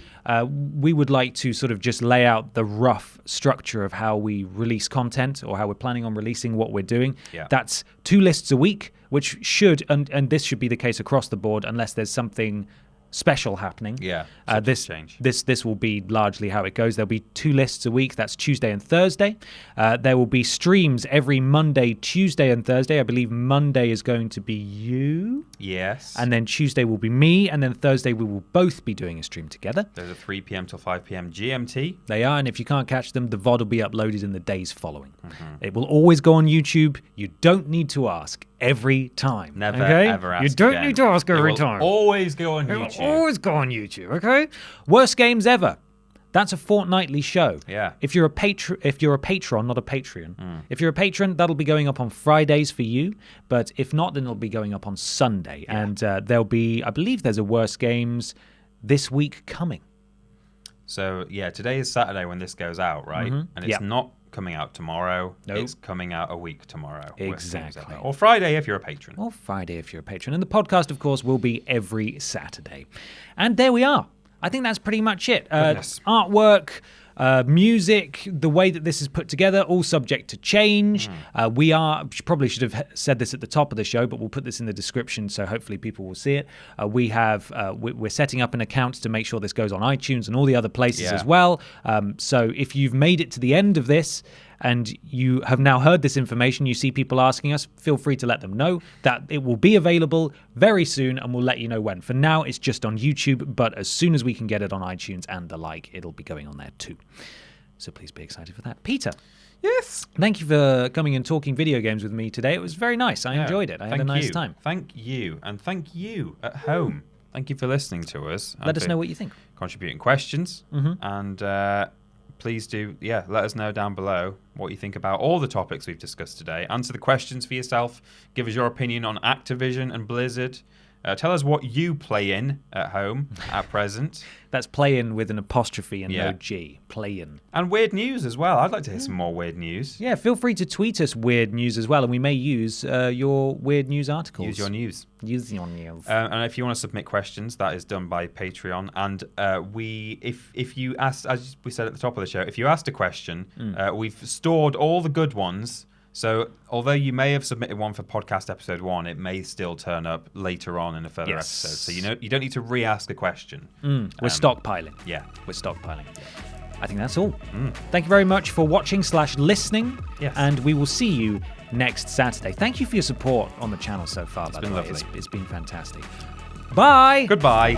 Speaker 1: we would like to sort of just lay out the rough structure of how we release content or how we're planning on releasing what we're doing.
Speaker 2: Yeah.
Speaker 1: That's 2 lists a week, which should, and this should be the case across the board unless there's something special happening.
Speaker 2: Yeah.
Speaker 1: This will be largely how it goes. There'll be 2 lists a week. That's Tuesday and Thursday. There will be streams every Monday, Tuesday, and Thursday. I believe Monday is going to be you.
Speaker 2: Yes.
Speaker 1: And then Tuesday will be me. And then Thursday we will both be doing a stream together.
Speaker 2: Those are 3 p.m. till 5 p.m. GMT.
Speaker 1: They are. And if you can't catch them, the VOD will be uploaded in the days following. It will always go on YouTube. You don't need to ask every time.
Speaker 2: Never ever ask.
Speaker 1: You don't
Speaker 2: again.
Speaker 1: need to ask every
Speaker 2: It will
Speaker 1: time.
Speaker 2: Always go on YouTube.
Speaker 1: Always go on YouTube, okay? Worst Games Ever. That's a fortnightly show.
Speaker 2: Yeah.
Speaker 1: If you're a patron, not a Patreon. If you're a patron, that'll be going up on Fridays for you. But if not, then it'll be going up on Sunday. Yeah. And there'll be, I believe, there's a Worst Games this week coming.
Speaker 2: So yeah, today is Saturday when this goes out, right? And it's not coming out tomorrow.
Speaker 1: Nope.
Speaker 2: It's coming out a week tomorrow.
Speaker 1: Exactly.
Speaker 2: Or Friday if you're a patron.
Speaker 1: And the podcast, of course, will be every Saturday. And there we are. I think that's pretty much it. Artwork, music, the way that this is put together, all subject to change. We probably should have said this at the top of the show, but we'll put this in the description so hopefully people will see it. We're setting up an account to make sure this goes on iTunes and all the other places as well. So if you've made it to the end of this and you have now heard this information, you see people asking us, feel free to let them know that it will be available very soon and we'll let you know when. For now, it's just on YouTube, but as soon as we can get it on iTunes and the like, it'll be going on there too. So please be excited for that. Peter.
Speaker 2: Yes.
Speaker 1: Thank you for coming and talking video games with me today. It was very nice. I enjoyed it. I had a nice time.
Speaker 2: Thank you. And thank you at home. Thank you for listening to us.
Speaker 1: Let us know what you think.
Speaker 2: Contributing questions. And please do, let us know down below what you think about all the topics we've discussed today. Answer the questions for yourself. Give us your opinion on Activision and Blizzard. Tell us what you play in at home at present.
Speaker 1: That's play in with an apostrophe and no G. Play in.
Speaker 2: And weird news as well. I'd like to hear some more weird news.
Speaker 1: Yeah, feel free to tweet us weird news as well, and we may use your weird news articles.
Speaker 2: Use your news.
Speaker 1: Use your news.
Speaker 2: And if you want to submit questions, that is done by Patreon. And if you asked, as we said at the top of the show, if you asked a question, we've stored all the good ones So although you may have submitted one for podcast episode 1, it may still turn up later on in a further episode. So you don't need to re-ask a question.
Speaker 1: We're stockpiling.
Speaker 2: Yeah.
Speaker 1: We're stockpiling. I think that's all. Thank you very much for watching/listening.
Speaker 2: Yes.
Speaker 1: And we will see you next Saturday. Thank you for your support on the channel so far.
Speaker 2: It's been lovely.
Speaker 1: It's been fantastic. Bye.
Speaker 2: Goodbye.